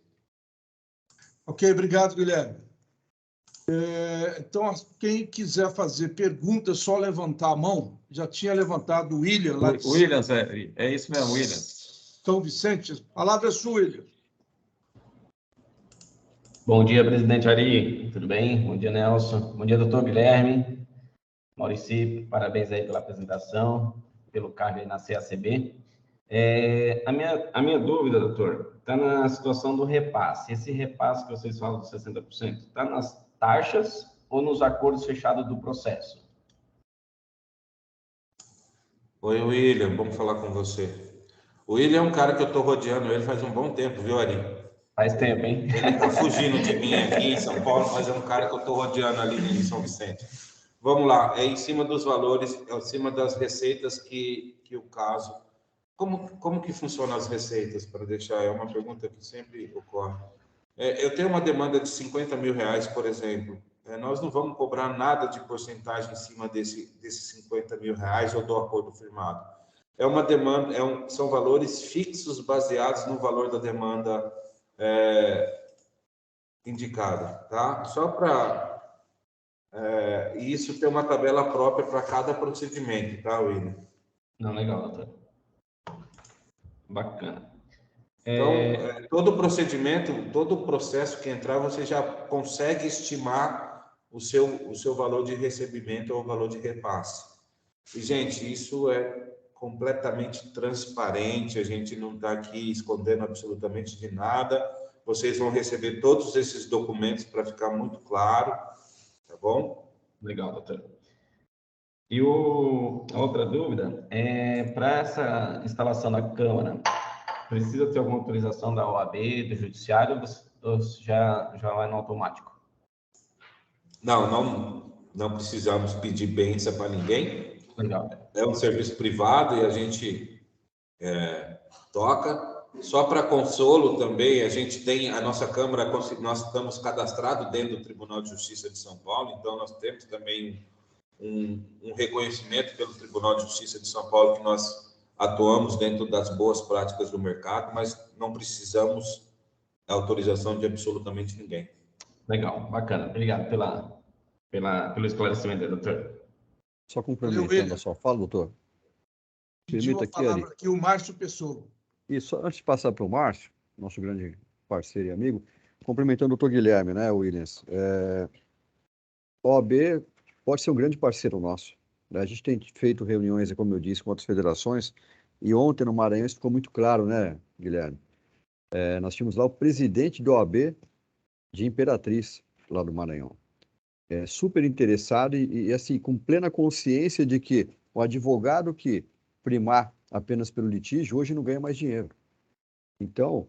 Speaker 2: Ok, obrigado, Guilherme. Então, quem quiser fazer perguntas, só levantar a mão. Já tinha levantado o William.
Speaker 5: Williams, é isso mesmo, Williams.
Speaker 2: São Vicente, a palavra é sua, William.
Speaker 9: Bom dia, presidente Ari. Tudo bem? Bom dia, Nelson. Bom dia, doutor Guilherme. Maurici, parabéns aí pela apresentação, pelo cargo aí na CACB. A minha dúvida, doutor, está na situação do repasse. Esse repasse que vocês falam dos 60%, está nas taxas ou nos acordos fechados do processo?
Speaker 8: Oi, William, vamos falar com você. O William é um cara que eu estou rodeando ele faz um bom tempo, viu, Ari?
Speaker 9: Faz tempo, hein?
Speaker 8: Ele está fugindo de mim aqui em São Paulo, mas é um cara que eu estou rodeando ali em São Vicente. Vamos lá, é em cima dos valores, é em cima das receitas que o caso... Como que funcionam as receitas, para deixar? É uma pergunta que sempre ocorre. Eu tenho uma demanda de 50 mil reais, por exemplo. Nós não vamos cobrar nada de porcentagem em cima desses 50 mil reais ou do acordo firmado. É uma demanda, são valores fixos baseados no valor da demanda indicada, tá? Só para... e isso tem uma tabela própria para cada procedimento, tá, William?
Speaker 9: Não, legal, doutor. Bacana.
Speaker 8: Então, todo procedimento, todo processo que entrar, você já consegue estimar o seu valor de recebimento ou o valor de repasse. E, gente, isso é completamente transparente, a gente não está aqui escondendo absolutamente de nada. Vocês vão receber todos esses documentos para ficar muito claro, tá bom?
Speaker 9: Legal, doutor. E a outra dúvida para essa instalação da câmara, precisa ter alguma autorização da OAB, do Judiciário, ou já vai no automático?
Speaker 8: Não precisamos pedir bênção para ninguém.
Speaker 9: Legal.
Speaker 8: É um serviço privado e a gente toca. Só para consolo também, a gente tem a nossa Câmara, nós estamos cadastrados dentro do Tribunal de Justiça de São Paulo, então nós temos também um reconhecimento pelo Tribunal de Justiça de São Paulo que nós atuamos dentro das boas práticas do mercado, mas não precisamos da autorização de absolutamente ninguém.
Speaker 9: Legal, bacana. Obrigado pelo esclarecimento, doutor.
Speaker 4: Só complementando a sua fala, doutor.
Speaker 2: Pediu a palavra aqui o Márcio Pessoa.
Speaker 4: Isso, antes de passar para o Márcio, nosso grande parceiro e amigo, complementando o doutor Guilherme, né, Williams? OAB pode ser um grande parceiro nosso. Né? A gente tem feito reuniões, como eu disse, com outras federações, e ontem no Maranhão isso ficou muito claro, né, Guilherme? Nós tínhamos lá o presidente do OAB de Imperatriz, lá do Maranhão. Super interessado e, assim, com plena consciência de que o advogado que primar apenas pelo litígio, hoje não ganha mais dinheiro. Então,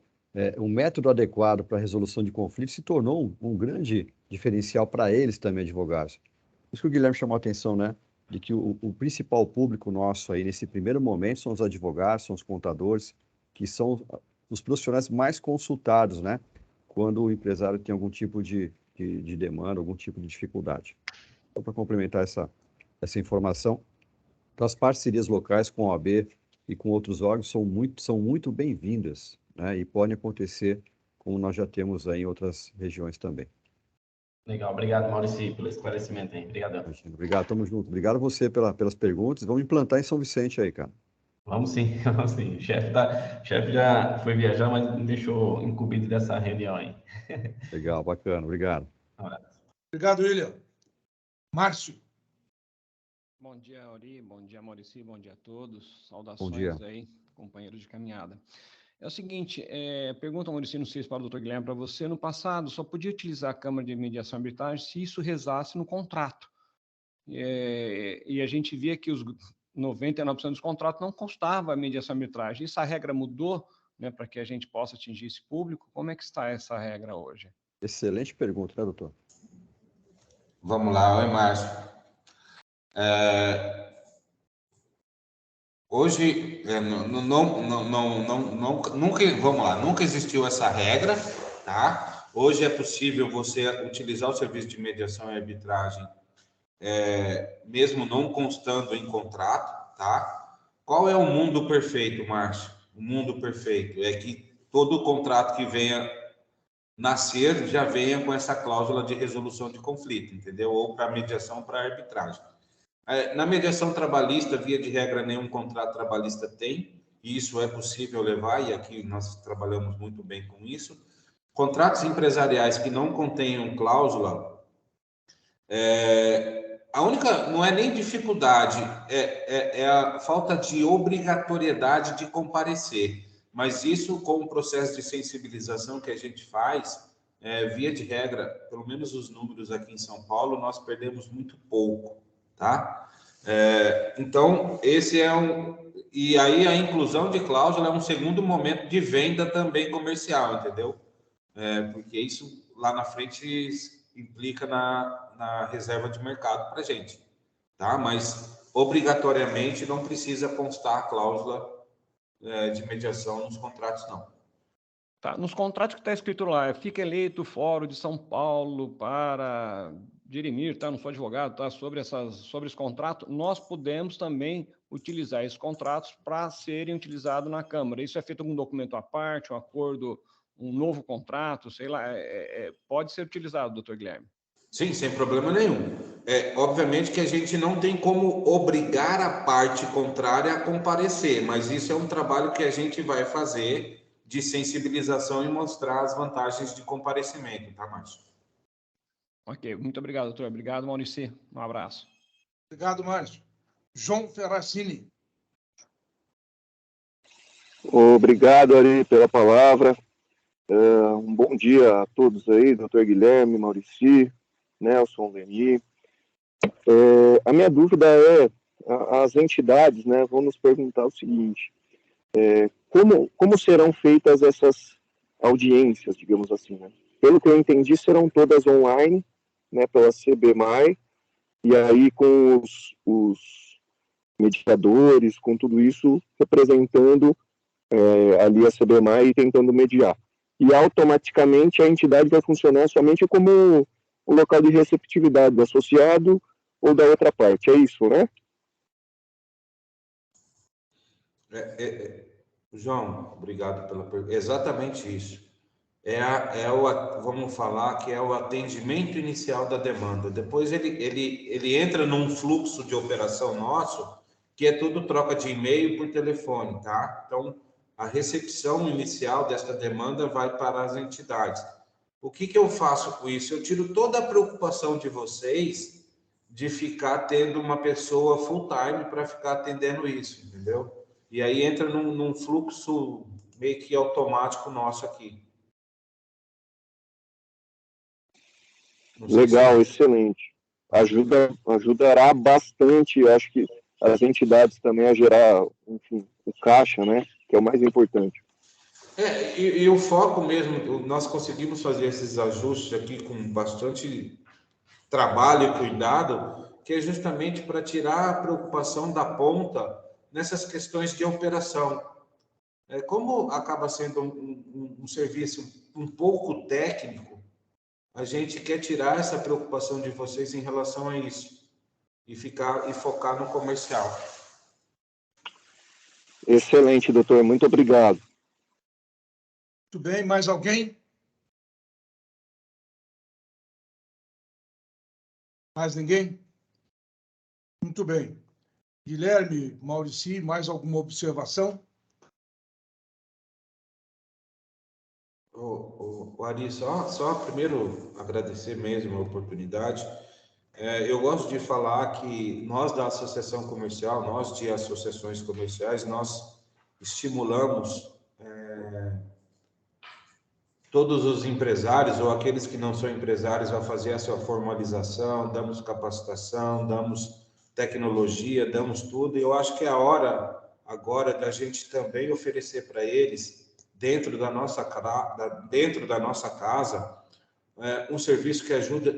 Speaker 4: o método adequado para a resolução de conflitos se tornou um grande diferencial para eles também, advogados. Por isso que o Guilherme chamou a atenção, né, de que o principal público nosso aí, nesse primeiro momento, são os advogados, são os contadores, que são os profissionais mais consultados, né, quando o empresário tem algum tipo de demanda, algum tipo de dificuldade. Só para complementar essa informação, então, as parcerias locais com a OAB e com outros órgãos são muito bem-vindas, né? E podem acontecer como nós já temos aí em outras regiões também.
Speaker 9: Legal, obrigado, Maurici, pelo esclarecimento aí. Obrigadão.
Speaker 4: Obrigado, tamo junto. Obrigado a você pelas perguntas. Vamos implantar em São Vicente aí, cara.
Speaker 9: Vamos sim, vamos sim. O chefe já foi viajar, mas me deixou incumbido dessa reunião aí.
Speaker 4: Legal, bacana, obrigado.
Speaker 9: Um abraço.
Speaker 2: Obrigado, William. Márcio.
Speaker 10: Bom dia, Auri. Bom dia, Maurici. Bom dia a todos. Saudações aí, companheiros de caminhada. É o seguinte, pergunta, Maurici, não sei se para o doutor Guilherme, para você, no passado só podia utilizar a Câmara de Mediação e Arbitragem se isso rezasse no contrato. E a gente via que os 99% dos contratos não constava a mediação e arbitragem. Essa regra mudou, né, para que a gente possa atingir esse público? Como é que está essa regra hoje?
Speaker 4: Excelente pergunta, né, doutor?
Speaker 8: Vamos lá, oi, Márcio. Hoje, nunca existiu essa regra, tá? Hoje é possível você utilizar o serviço de mediação e arbitragem, mesmo não constando em contrato, tá? Qual é o mundo perfeito, Márcio? O mundo perfeito é que todo contrato que venha nascer já venha com essa cláusula de resolução de conflito, entendeu? Ou para mediação ou para arbitragem. Na mediação trabalhista, via de regra, nenhum contrato trabalhista tem, e isso é possível levar, e aqui nós trabalhamos muito bem com isso. Contratos empresariais que não contenham cláusula, A única, não é nem dificuldade, é a falta de obrigatoriedade de comparecer. Mas isso, com o processo de sensibilização que a gente faz, via de regra, pelo menos os números aqui em São Paulo, nós perdemos muito pouco, tá? Então, esse é um... E aí a inclusão de cláusula é um segundo momento de venda também comercial, entendeu? Porque isso lá na frente implica na reserva de mercado para a gente, tá? Mas obrigatoriamente não precisa constar a cláusula de mediação nos contratos, não.
Speaker 10: Tá, nos contratos que está escrito lá, fica eleito o Fórum de São Paulo para dirimir, tá? Não sou advogado, tá? Sobre esse contrato, nós podemos também utilizar esses contratos para serem utilizados na Câmara. Isso é feito algum documento à parte, um acordo, um novo contrato, sei lá, pode ser utilizado, doutor Guilherme?
Speaker 8: Sim, sem problema nenhum. Obviamente que a gente não tem como obrigar a parte contrária a comparecer, mas isso é um trabalho que a gente vai fazer de sensibilização e mostrar as vantagens de comparecimento, tá, Márcio?
Speaker 10: Ok, muito obrigado, doutor. Obrigado, Maurício. Um abraço.
Speaker 2: Obrigado, Márcio. João Ferracini.
Speaker 11: Obrigado, Ari, pela palavra. Um bom dia a todos aí, doutor Guilherme, Maurício, Nelson, Leni. A minha dúvida é, as entidades, né, vão nos perguntar o seguinte, como serão feitas essas audiências, digamos assim, né? Pelo que eu entendi, serão todas online, né, pela CBMAI, e aí com os mediadores, com tudo isso representando ali a CBMAI e tentando mediar. E automaticamente a entidade vai funcionar somente como um local de receptividade do associado ou da outra parte, é isso, né?
Speaker 8: João, obrigado pela pergunta. Exatamente isso. Vamos falar que é o atendimento inicial da demanda. Depois ele entra num fluxo de operação nosso, que é tudo troca de e-mail por telefone, tá? Então, a recepção inicial desta demanda vai para as entidades. O que eu faço com isso? Eu tiro toda a preocupação de vocês de ficar tendo uma pessoa full-time para ficar atendendo isso, entendeu? E aí entra num fluxo meio que automático nosso aqui.
Speaker 11: Legal, excelente. Ajudará bastante, acho que as entidades também a gerar, enfim, o caixa, né? Que é o mais importante.
Speaker 8: E o foco mesmo, nós conseguimos fazer esses ajustes aqui com bastante trabalho e cuidado, que é justamente para tirar a preocupação da ponta nessas questões de operação. Como acaba sendo um serviço um pouco técnico, a gente quer tirar essa preocupação de vocês em relação a isso e focar no comercial.
Speaker 11: Excelente, doutor. Muito obrigado.
Speaker 2: Muito bem. Mais alguém? Mais ninguém? Muito bem. Guilherme, Maurício, mais alguma observação?
Speaker 8: Ari, só primeiro agradecer mesmo a oportunidade. Eu gosto de falar que nós da Associação Comercial, nós de associações comerciais, nós estimulamos todos os empresários ou aqueles que não são empresários a fazer a sua formalização, damos capacitação, damos tecnologia, damos tudo. E eu acho que é a hora agora da gente também oferecer para eles, dentro da nossa casa, um serviço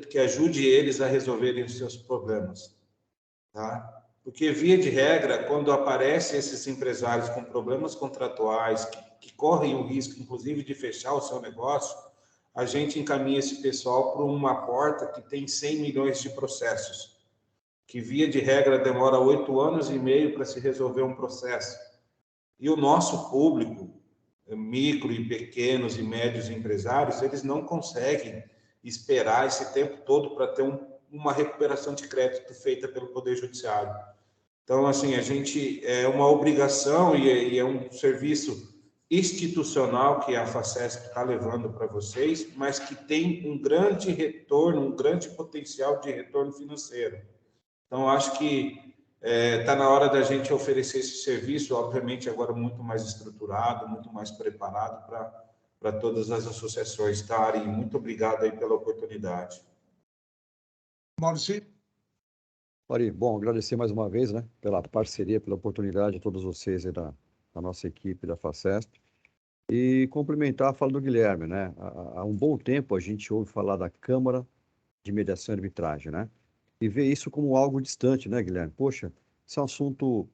Speaker 8: que ajude eles a resolverem os seus problemas, tá? Porque, via de regra, quando aparecem esses empresários com problemas contratuais, que correm o risco, inclusive, de fechar o seu negócio, a gente encaminha esse pessoal para uma porta que tem 100 milhões de processos, que, via de regra, demora 8 anos e meio para se resolver um processo. E o nosso público, micro e pequenos e médios empresários, eles não conseguem esperar esse tempo todo para ter uma recuperação de crédito feita pelo Poder Judiciário. Então, assim, a gente é uma obrigação e é um serviço institucional que a Facesp está levando para vocês, mas que tem um grande retorno, um grande potencial de retorno financeiro. Então, acho que está na hora da gente oferecer esse serviço, obviamente agora muito mais estruturado, muito mais preparado para todas as associações. Tá, Ari? Muito obrigado aí pela oportunidade.
Speaker 2: Maurício?
Speaker 4: Ari, bom, agradecer mais uma vez, né, pela parceria, pela oportunidade de todos vocês aí da nossa equipe da FACESP. E cumprimentar a fala do Guilherme, né? Há um bom tempo a gente ouve falar da Câmara de Mediação e Arbitragem, né? E vê isso como algo distante, né, Guilherme? Poxa, isso é um assunto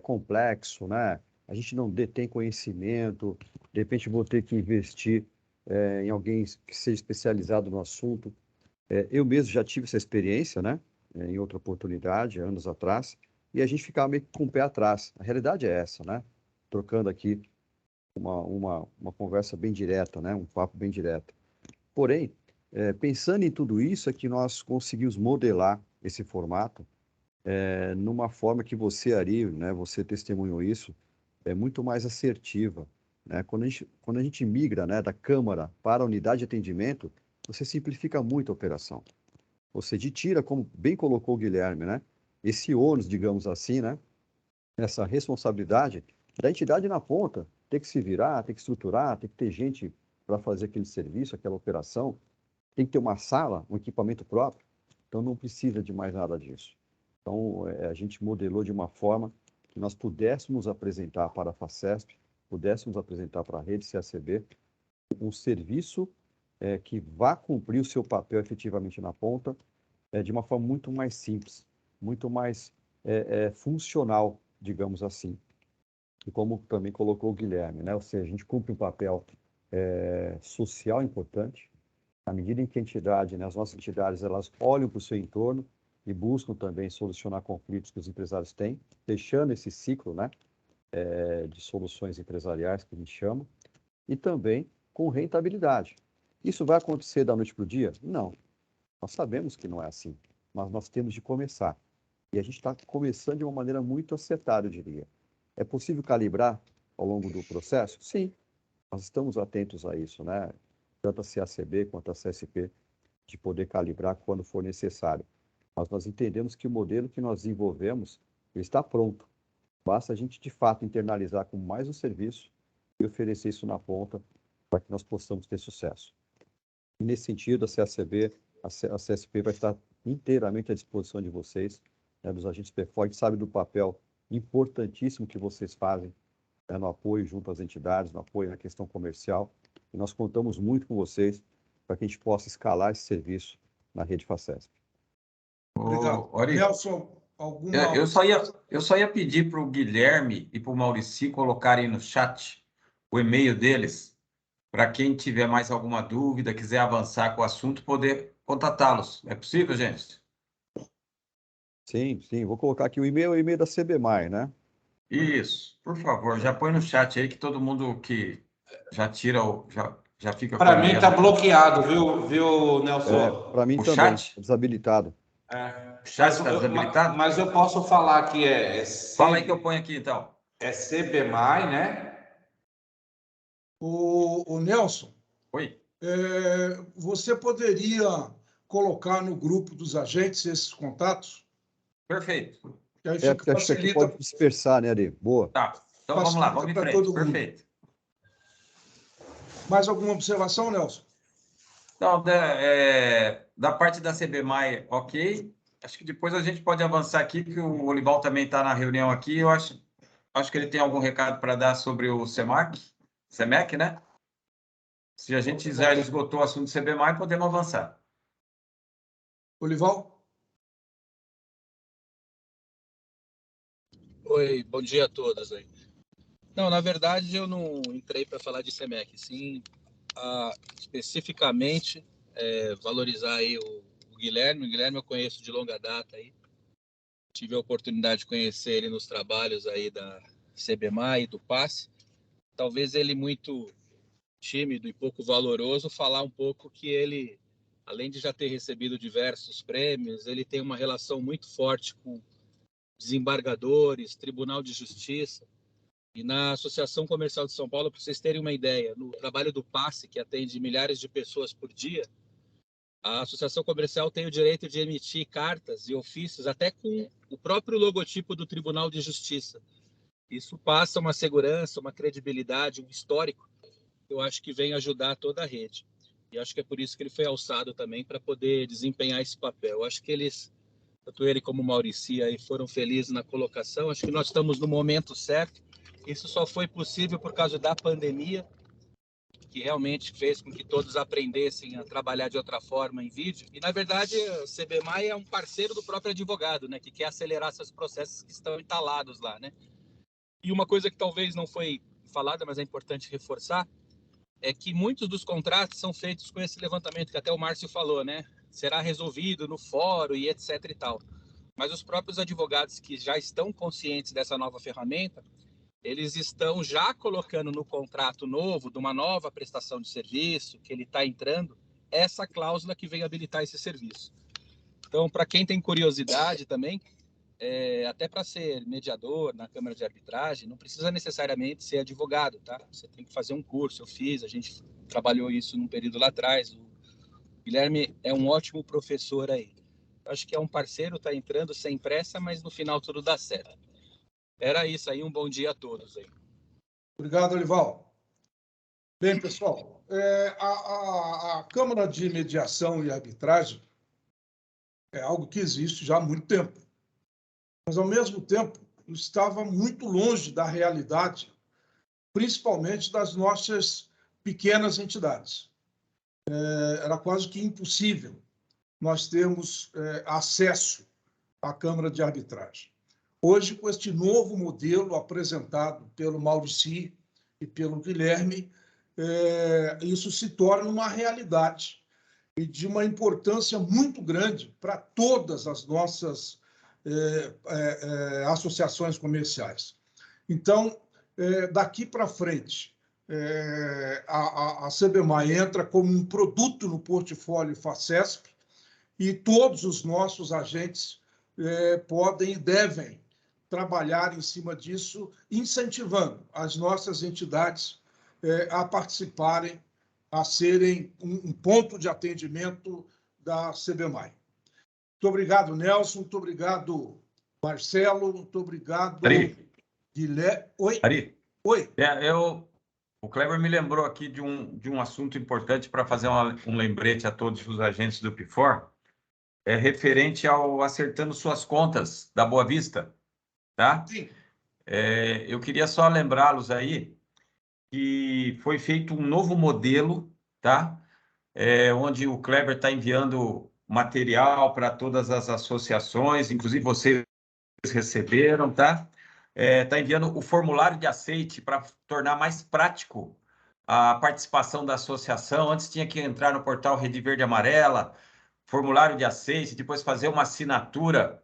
Speaker 4: complexo, né? A gente não detém conhecimento, de repente vou ter que investir em alguém que seja especializado no assunto. Eu mesmo já tive essa experiência, né? Em outra oportunidade, anos atrás, e a gente ficava meio que com o pé atrás. A realidade é essa, né? Trocando aqui uma conversa bem direta, né? Um papo bem direto. Porém, pensando em tudo isso, é que nós conseguimos modelar esse formato numa forma que você, Ari, né? Você testemunhou isso, é muito mais assertiva, né? Quando a gente migra, né, da Câmara para a unidade de atendimento, você simplifica muito a operação. Você tira, como bem colocou o Guilherme, né? Esse ônus, digamos assim, né? Essa responsabilidade da entidade na ponta, tem que se virar, tem que estruturar, tem que ter gente para fazer aquele serviço, aquela operação, tem que ter uma sala, um equipamento próprio, então não precisa de mais nada disso. Então, a gente modelou de uma forma que nós pudéssemos apresentar para a FACESP, pudéssemos apresentar para a rede CACB um serviço que vá cumprir o seu papel efetivamente na ponta de uma forma muito mais simples, muito mais funcional, digamos assim. E como também colocou o Guilherme, né? Ou seja, a gente cumpre um papel social importante, à medida em que a entidade, né, as nossas entidades, elas olham para o seu entorno e buscam também solucionar conflitos que os empresários têm, deixando esse ciclo, né, de soluções empresariais, que a gente chama, e também com rentabilidade. Isso vai acontecer da noite para o dia? Não. Nós sabemos que não é assim, mas nós temos de começar. E a gente está começando de uma maneira muito acertada, eu diria. É possível calibrar ao longo do processo? Sim, nós estamos atentos a isso, né? Tanto a CACB quanto a CSP, de poder calibrar quando for necessário. Mas nós entendemos que o modelo que nós desenvolvemos ele está pronto. Basta a gente, de fato, internalizar com mais um serviço e oferecer isso na ponta para que nós possamos ter sucesso. E nesse sentido, a CACB, a CSP vai estar inteiramente à disposição de vocês, né, dos agentes PFOI, a gente sabe do papel importantíssimo que vocês fazem no apoio junto às entidades, no apoio na questão comercial, e nós contamos muito com vocês para que a gente possa escalar esse serviço na rede FACESP.
Speaker 2: Obrigado. Nelson, alguma...
Speaker 5: Eu só ia pedir para o Guilherme e para o Maurici colocarem no chat o e-mail deles, para quem tiver mais alguma dúvida, quiser avançar com o assunto, poder contatá-los. É possível, gente?
Speaker 4: Sim, sim. Vou colocar aqui o e-mail da CBMAI, né?
Speaker 5: Isso. Por favor, já põe no chat aí que todo mundo que já tira já fica com
Speaker 8: Para mim está bloqueado, viu, Nelson?
Speaker 4: Para mim
Speaker 5: o
Speaker 4: também,
Speaker 5: chat?
Speaker 4: Desabilitado.
Speaker 5: O chat está desabilitado?
Speaker 8: Mas eu posso falar que
Speaker 5: Fala aí que eu ponho aqui, então.
Speaker 8: É CBMAI, né?
Speaker 2: O Nelson,
Speaker 5: Oi.
Speaker 2: Você poderia colocar no grupo dos agentes esses contatos?
Speaker 5: Perfeito.
Speaker 2: Que aí
Speaker 4: porque acho que aqui pode dispersar, né, Ari? Boa.
Speaker 5: Tá. Então vamos lá, vamos em frente. Perfeito.
Speaker 2: Mais alguma observação, Nelson?
Speaker 5: Não, da parte da CBMAI, ok. Acho que depois a gente pode avançar aqui, que o Olival também está na reunião aqui. Eu acho que ele tem algum recado para dar sobre o CEMEC, né? Se a gente já esgotou o assunto do CBMAI, podemos avançar.
Speaker 2: Olival?
Speaker 12: Oi, bom dia a todos aí. Não, na verdade eu não entrei para falar de CEMEC, sim, especificamente valorizar aí o Guilherme. O Guilherme eu conheço de longa data aí. Tive a oportunidade de conhecer ele nos trabalhos aí da CBMAI e do PASSE. Talvez ele muito tímido e pouco valoroso, falar um pouco que ele, além de já ter recebido diversos prêmios, ele tem uma relação muito forte com desembargadores, Tribunal de Justiça. E na Associação Comercial de São Paulo, para vocês terem uma ideia, no trabalho do PASSE, que atende milhares de pessoas por dia, a associação comercial tem o direito de emitir cartas e ofícios até com o próprio logotipo do Tribunal de Justiça. Isso passa uma segurança, uma credibilidade, um histórico, que eu acho que vem ajudar toda a rede. E acho que é por isso que ele foi alçado também para poder desempenhar esse papel. Eu acho que eles, tanto ele como o Maurici, aí foram felizes na colocação. Acho que nós estamos no momento certo. Isso só foi possível por causa da pandemia, que realmente fez com que todos aprendessem a trabalhar de outra forma em vídeo. E, na verdade, o CBMAI é um parceiro do próprio advogado, né, que quer acelerar seus processos que estão entalados lá, né? E uma coisa que talvez não foi falada, mas é importante reforçar, é que muitos dos contratos são feitos com esse levantamento, que até o Márcio falou, né? Será resolvido no fórum e etc e tal. Mas os próprios advogados que já estão conscientes dessa nova ferramenta, eles estão já colocando no contrato novo, de uma nova prestação de serviço, que ele está entrando, essa cláusula que vem habilitar esse serviço. Então, para quem tem curiosidade também, até para ser mediador na Câmara de Arbitragem, não precisa necessariamente ser advogado, tá? Você tem que fazer um curso, eu fiz, a gente trabalhou isso num período lá atrás. O Guilherme é um ótimo professor aí. Acho que é um parceiro, está entrando sem pressa, mas no final tudo dá certo. Era isso aí, um bom dia a todos aí.
Speaker 2: Obrigado, Olival. Bem, pessoal, a Câmara de Mediação e Arbitragem é algo que existe já há muito tempo, mas, ao mesmo tempo, estava muito longe da realidade, principalmente das nossas pequenas entidades. Era quase que impossível nós termos acesso à Câmara de Arbitragem. Hoje, com este novo modelo apresentado pelo Maurici e pelo Guilherme, isso se torna uma realidade e de uma importância muito grande para todas as nossas associações comerciais. Então, daqui para frente, a CBMAI entra como um produto no portfólio FACESP e todos os nossos agentes podem e devem trabalhar em cima disso, incentivando as nossas entidades a participarem, a serem um ponto de atendimento da CBMAI. Muito obrigado, Nelson. Muito obrigado, Marcelo. Muito obrigado, Guilherme. Oi.
Speaker 5: Ari.
Speaker 2: Oi.
Speaker 5: O Kleber me lembrou aqui de um assunto importante para fazer um lembrete a todos os agentes do PIFOR, referente ao Acertando Suas Contas da Boa Vista. Tá?
Speaker 2: Sim.
Speaker 5: Eu queria só lembrá-los aí que foi feito um novo modelo, tá? Onde o Kleber está enviando material para todas as associações, inclusive vocês receberam, tá? Está enviando o formulário de aceite para tornar mais prático a participação da associação. Antes tinha que entrar no portal Rede Verde Amarela, formulário de aceite, depois fazer uma assinatura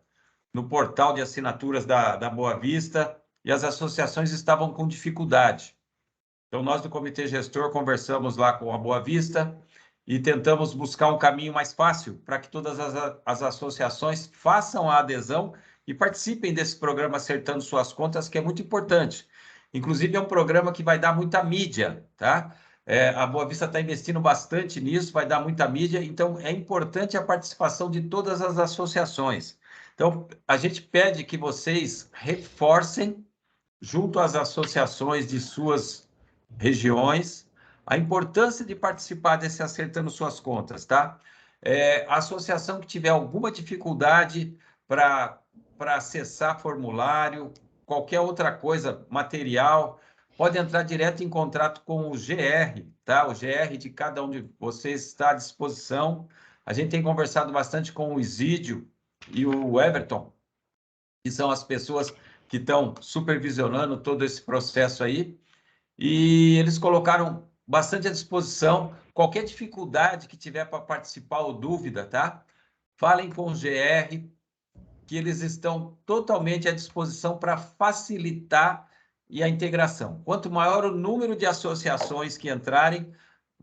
Speaker 5: no portal de assinaturas da Boa Vista, e as associações estavam com dificuldade. Então, nós do Comitê Gestor conversamos lá com a Boa Vista e tentamos buscar um caminho mais fácil para que todas as associações façam a adesão e participem desse programa Acertando Suas Contas, que é muito importante. Inclusive, é um programa que vai dar muita mídia, tá? A Boa Vista está investindo bastante nisso, vai dar muita mídia, então é importante a participação de todas as associações. Então, a gente pede que vocês reforcem, junto às associações de suas regiões, a importância de participar desse Acertando Suas Contas, tá? A associação que tiver alguma dificuldade para acessar formulário, qualquer outra coisa, material, pode entrar direto em contato com o GR, tá? O GR de cada um de vocês está à disposição. A gente tem conversado bastante com o Isídio e o Everton, que são as pessoas que estão supervisionando todo esse processo aí, e eles colocaram bastante à disposição. Qualquer dificuldade que tiver para participar ou dúvida, tá? Falem com o GR, que eles estão totalmente à disposição para facilitar e a integração. Quanto maior o número de associações que entrarem,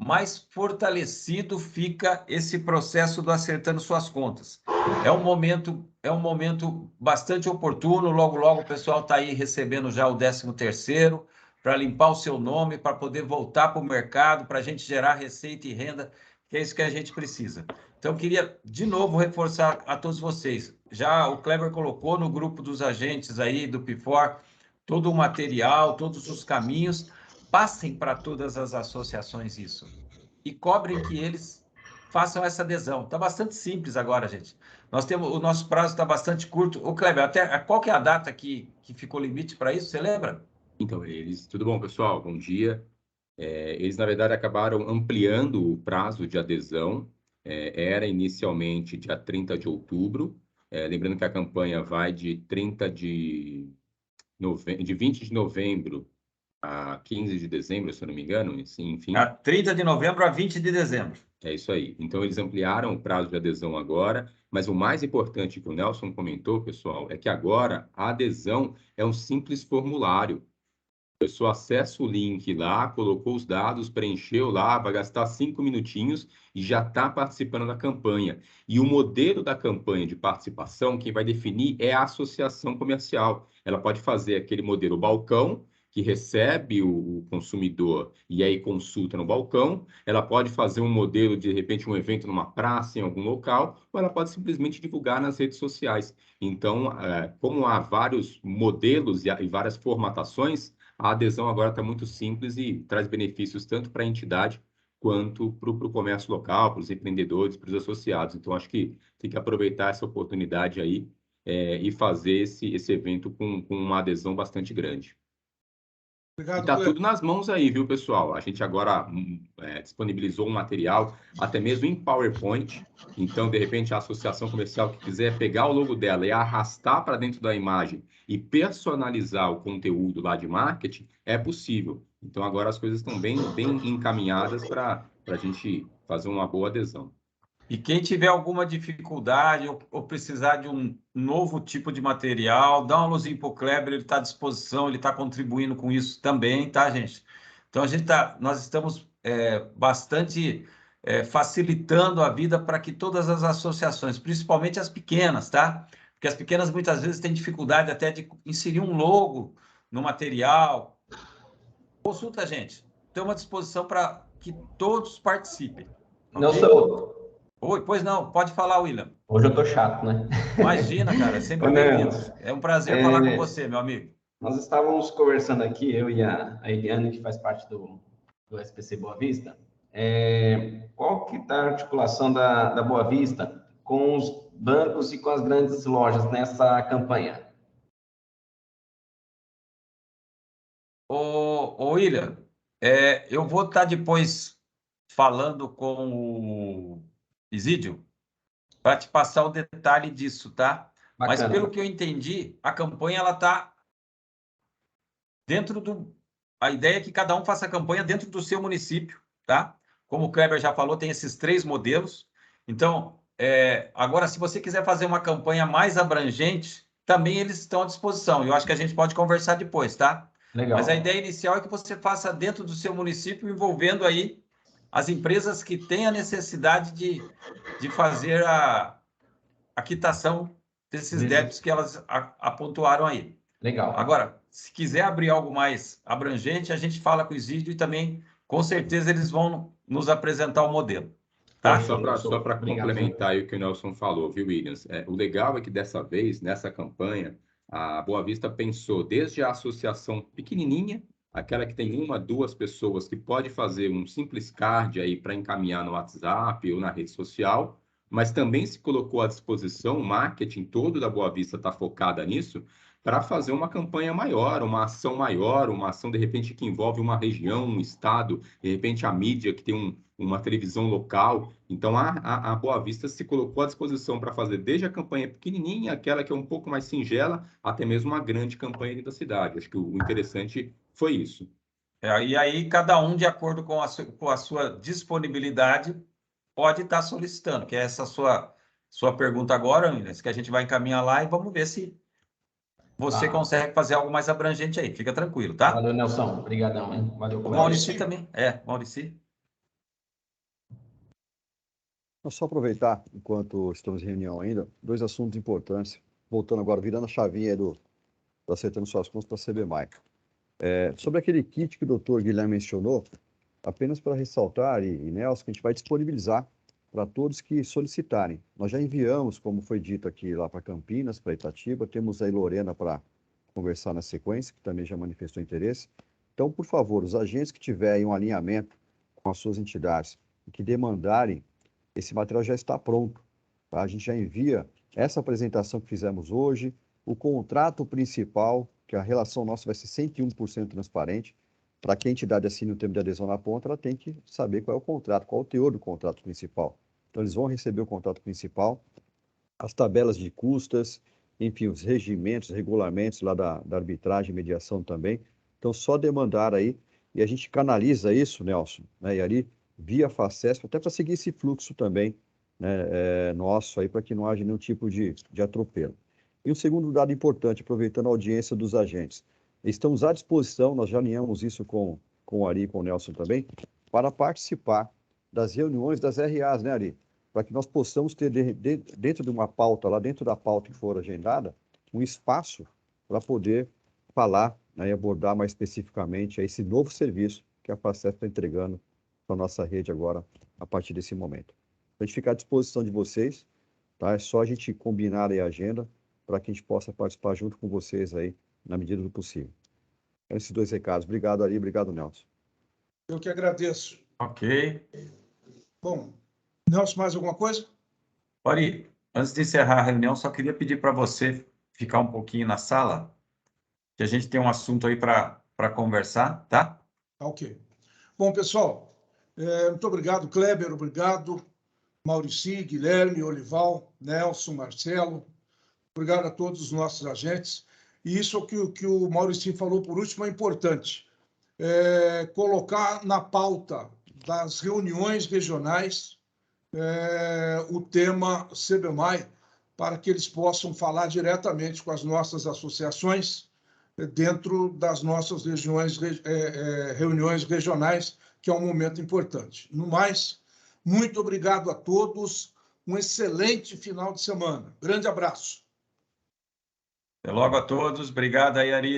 Speaker 5: mais fortalecido fica esse processo do Acertando Suas Contas. É um momento bastante oportuno, logo, logo o pessoal está aí recebendo já o 13º, para limpar o seu nome, para poder voltar para o mercado, para a gente gerar receita e renda, que é isso que a gente precisa. Então, eu queria, de novo, reforçar a todos vocês. Já o Kleber colocou no grupo dos agentes aí, do PIFOR, todo o material, todos os caminhos. Passem para todas as associações isso. E cobrem que eles façam essa adesão. Está bastante simples agora, gente. O nosso prazo está bastante curto. O Kleber, qual que é a data que ficou limite para isso? Você lembra?
Speaker 7: Então, tudo bom, pessoal? Bom dia. Eles, na verdade, acabaram ampliando o prazo de adesão. Era inicialmente dia 30 de outubro. Lembrando que a campanha vai de 20 de novembro a 15 de dezembro, se eu não me engano, enfim.
Speaker 5: A 30 de novembro a 20 de dezembro.
Speaker 7: É isso aí. Então, eles ampliaram o prazo de adesão agora, mas o mais importante que o Nelson comentou, pessoal, é que agora a adesão é um simples formulário. A pessoa acessa o link lá, colocou os dados, preencheu lá, vai gastar 5 minutinhos e já está participando da campanha. E o modelo da campanha de participação, quem vai definir é a associação comercial. Ela pode fazer aquele modelo balcão, que recebe o consumidor e aí consulta no balcão. Ela pode fazer um modelo, de repente, um evento numa praça, em algum local, ou ela pode simplesmente divulgar nas redes sociais. Então, como há vários modelos e várias formatações, a adesão agora está muito simples e traz benefícios tanto para a entidade quanto para o comércio local, para os empreendedores, para os associados. Então, acho que tem que aproveitar essa oportunidade aí e fazer esse evento com uma adesão bastante grande.
Speaker 2: Obrigado,
Speaker 7: Está tudo nas mãos aí, viu, pessoal? A gente agora disponibilizou um material, até mesmo em PowerPoint. Então, de repente, a associação comercial que quiser pegar o logo dela e arrastar para dentro da imagem e personalizar o conteúdo lá de marketing, é possível. Então, agora as coisas estão bem encaminhadas para a gente fazer uma boa adesão.
Speaker 5: E quem tiver alguma dificuldade ou precisar de um novo tipo de material, dá uma luzinha para o Kleber, ele está à disposição, ele está contribuindo com isso também, tá, gente? Então, nós estamos bastante facilitando a vida para que todas as associações, principalmente as pequenas, tá? Porque as pequenas muitas vezes têm dificuldade até de inserir um logo no material. Consulta a gente. Estamos à disposição para que todos participem.
Speaker 9: Não
Speaker 5: Okay?
Speaker 9: sou.
Speaker 5: Oi, pois não, pode falar, William.
Speaker 9: Hoje eu tô chato, né?
Speaker 5: Imagina, cara, sempre bem-vindo. É um prazer falar com você, meu amigo.
Speaker 9: Nós estávamos conversando aqui, eu e a Eliane, que faz parte do SPC Boa Vista. Qual que está a articulação da Boa Vista com os bancos e com as grandes lojas nessa campanha?
Speaker 5: Ô William, eu vou estar depois falando com o Isídio para te passar o detalhe disso, tá? Bacana. Mas pelo que eu entendi, a campanha ela está dentro do... A ideia é que cada um faça a campanha dentro do seu município, tá? Como o Kleber já falou, tem esses 3 modelos. Então, agora, se você quiser fazer uma campanha mais abrangente, também eles estão à disposição. Eu acho que a gente pode conversar depois, tá? Legal. Mas a ideia inicial é que você faça dentro do seu município, envolvendo aí as empresas que têm a necessidade de fazer a quitação desses débitos que elas apontaram aí.
Speaker 9: Legal.
Speaker 5: Agora, se quiser abrir algo mais abrangente, a gente fala com o Isídio e também, com certeza, eles vão nos apresentar o modelo. Tá?
Speaker 7: Só para complementar aí o que o Nelson falou, viu, Williams? O legal é que dessa vez, nessa campanha, a Boa Vista pensou desde a associação pequenininha, aquela que tem 1, 2 pessoas que pode fazer um simples card aí para encaminhar no WhatsApp ou na rede social, mas também se colocou à disposição, o marketing todo da Boa Vista está focada nisso, para fazer uma campanha maior, uma ação de repente que envolve uma região, um estado, de repente a mídia que tem uma televisão local. Então a Boa Vista se colocou à disposição para fazer desde a campanha pequenininha, aquela que é um pouco mais singela, até mesmo uma grande campanha dentro da cidade. Acho que o interessante foi isso.
Speaker 5: E aí cada um, de acordo com a sua disponibilidade, pode estar solicitando, que é essa sua pergunta agora, Williams, que a gente vai encaminhar lá e vamos ver se você consegue fazer algo mais abrangente aí. Fica tranquilo, tá?
Speaker 9: Valeu, Nelson. Obrigadão, hein? Valeu.
Speaker 5: O Maurici também. Maurici.
Speaker 4: Vou só aproveitar, enquanto estamos em reunião ainda, 2 assuntos importantes. Voltando agora, virando a chavinha aí do Acertando Suas Contas para a CBMAI. Sobre aquele kit que o doutor Guilherme mencionou, apenas para ressaltar, e Nelson, que a gente vai disponibilizar para todos que solicitarem. Nós já enviamos, como foi dito aqui, lá para Campinas, para Itatiba, temos aí Lorena para conversar na sequência, que também já manifestou interesse. Então, por favor, os agentes que tiverem um alinhamento com as suas entidades e que demandarem, esse material já está pronto. Tá? A gente já envia essa apresentação que fizemos hoje, o contrato principal, que a relação nossa vai ser 101% transparente. Para que a entidade assine o termo de adesão na ponta, ela tem que saber qual é o contrato, qual é o teor do contrato principal. Então, eles vão receber o contrato principal, as tabelas de custas, enfim, os regimentos, regulamentos lá da arbitragem e mediação também. Então, só demandar aí, e a gente canaliza isso, Nelson, né, e ali, via FACESP, até para seguir esse fluxo também, né, nosso aí, para que não haja nenhum tipo de atropelo. E um segundo dado importante, aproveitando a audiência dos agentes, estamos à disposição, nós já alinhamos isso com o Ari e com o Nelson também, para participar das reuniões das RAs, né, Ari? Para que nós possamos ter, dentro de uma pauta, lá dentro da pauta que for agendada, um espaço para poder falar, né, e abordar mais especificamente esse novo serviço que a FACESP está entregando para a nossa rede agora, a partir desse momento. A gente fica à disposição de vocês, tá? É só a gente combinar aí a agenda para que a gente possa participar junto com vocês aí, na medida do possível. Esses dois recados. Obrigado, Ari. Obrigado, Nelson.
Speaker 2: Eu que agradeço.
Speaker 5: Ok.
Speaker 2: Bom, Nelson, mais alguma coisa?
Speaker 5: Ari, antes de encerrar a reunião, só queria pedir para você ficar um pouquinho na sala, que a gente tem um assunto aí para conversar, tá?
Speaker 2: Ok. Bom, pessoal, muito obrigado, Kleber, obrigado, Maurici, Guilherme, Olival, Nelson, Marcelo, obrigado a todos os nossos agentes. E isso que o Maurici falou por último é importante, colocar na pauta das reuniões regionais o tema CBMAI, para que eles possam falar diretamente com as nossas associações dentro das nossas reuniões regionais, que é um momento importante. No mais, muito obrigado a todos, um excelente final de semana. Grande abraço.
Speaker 5: Até logo a todos. Obrigado aí, Ari.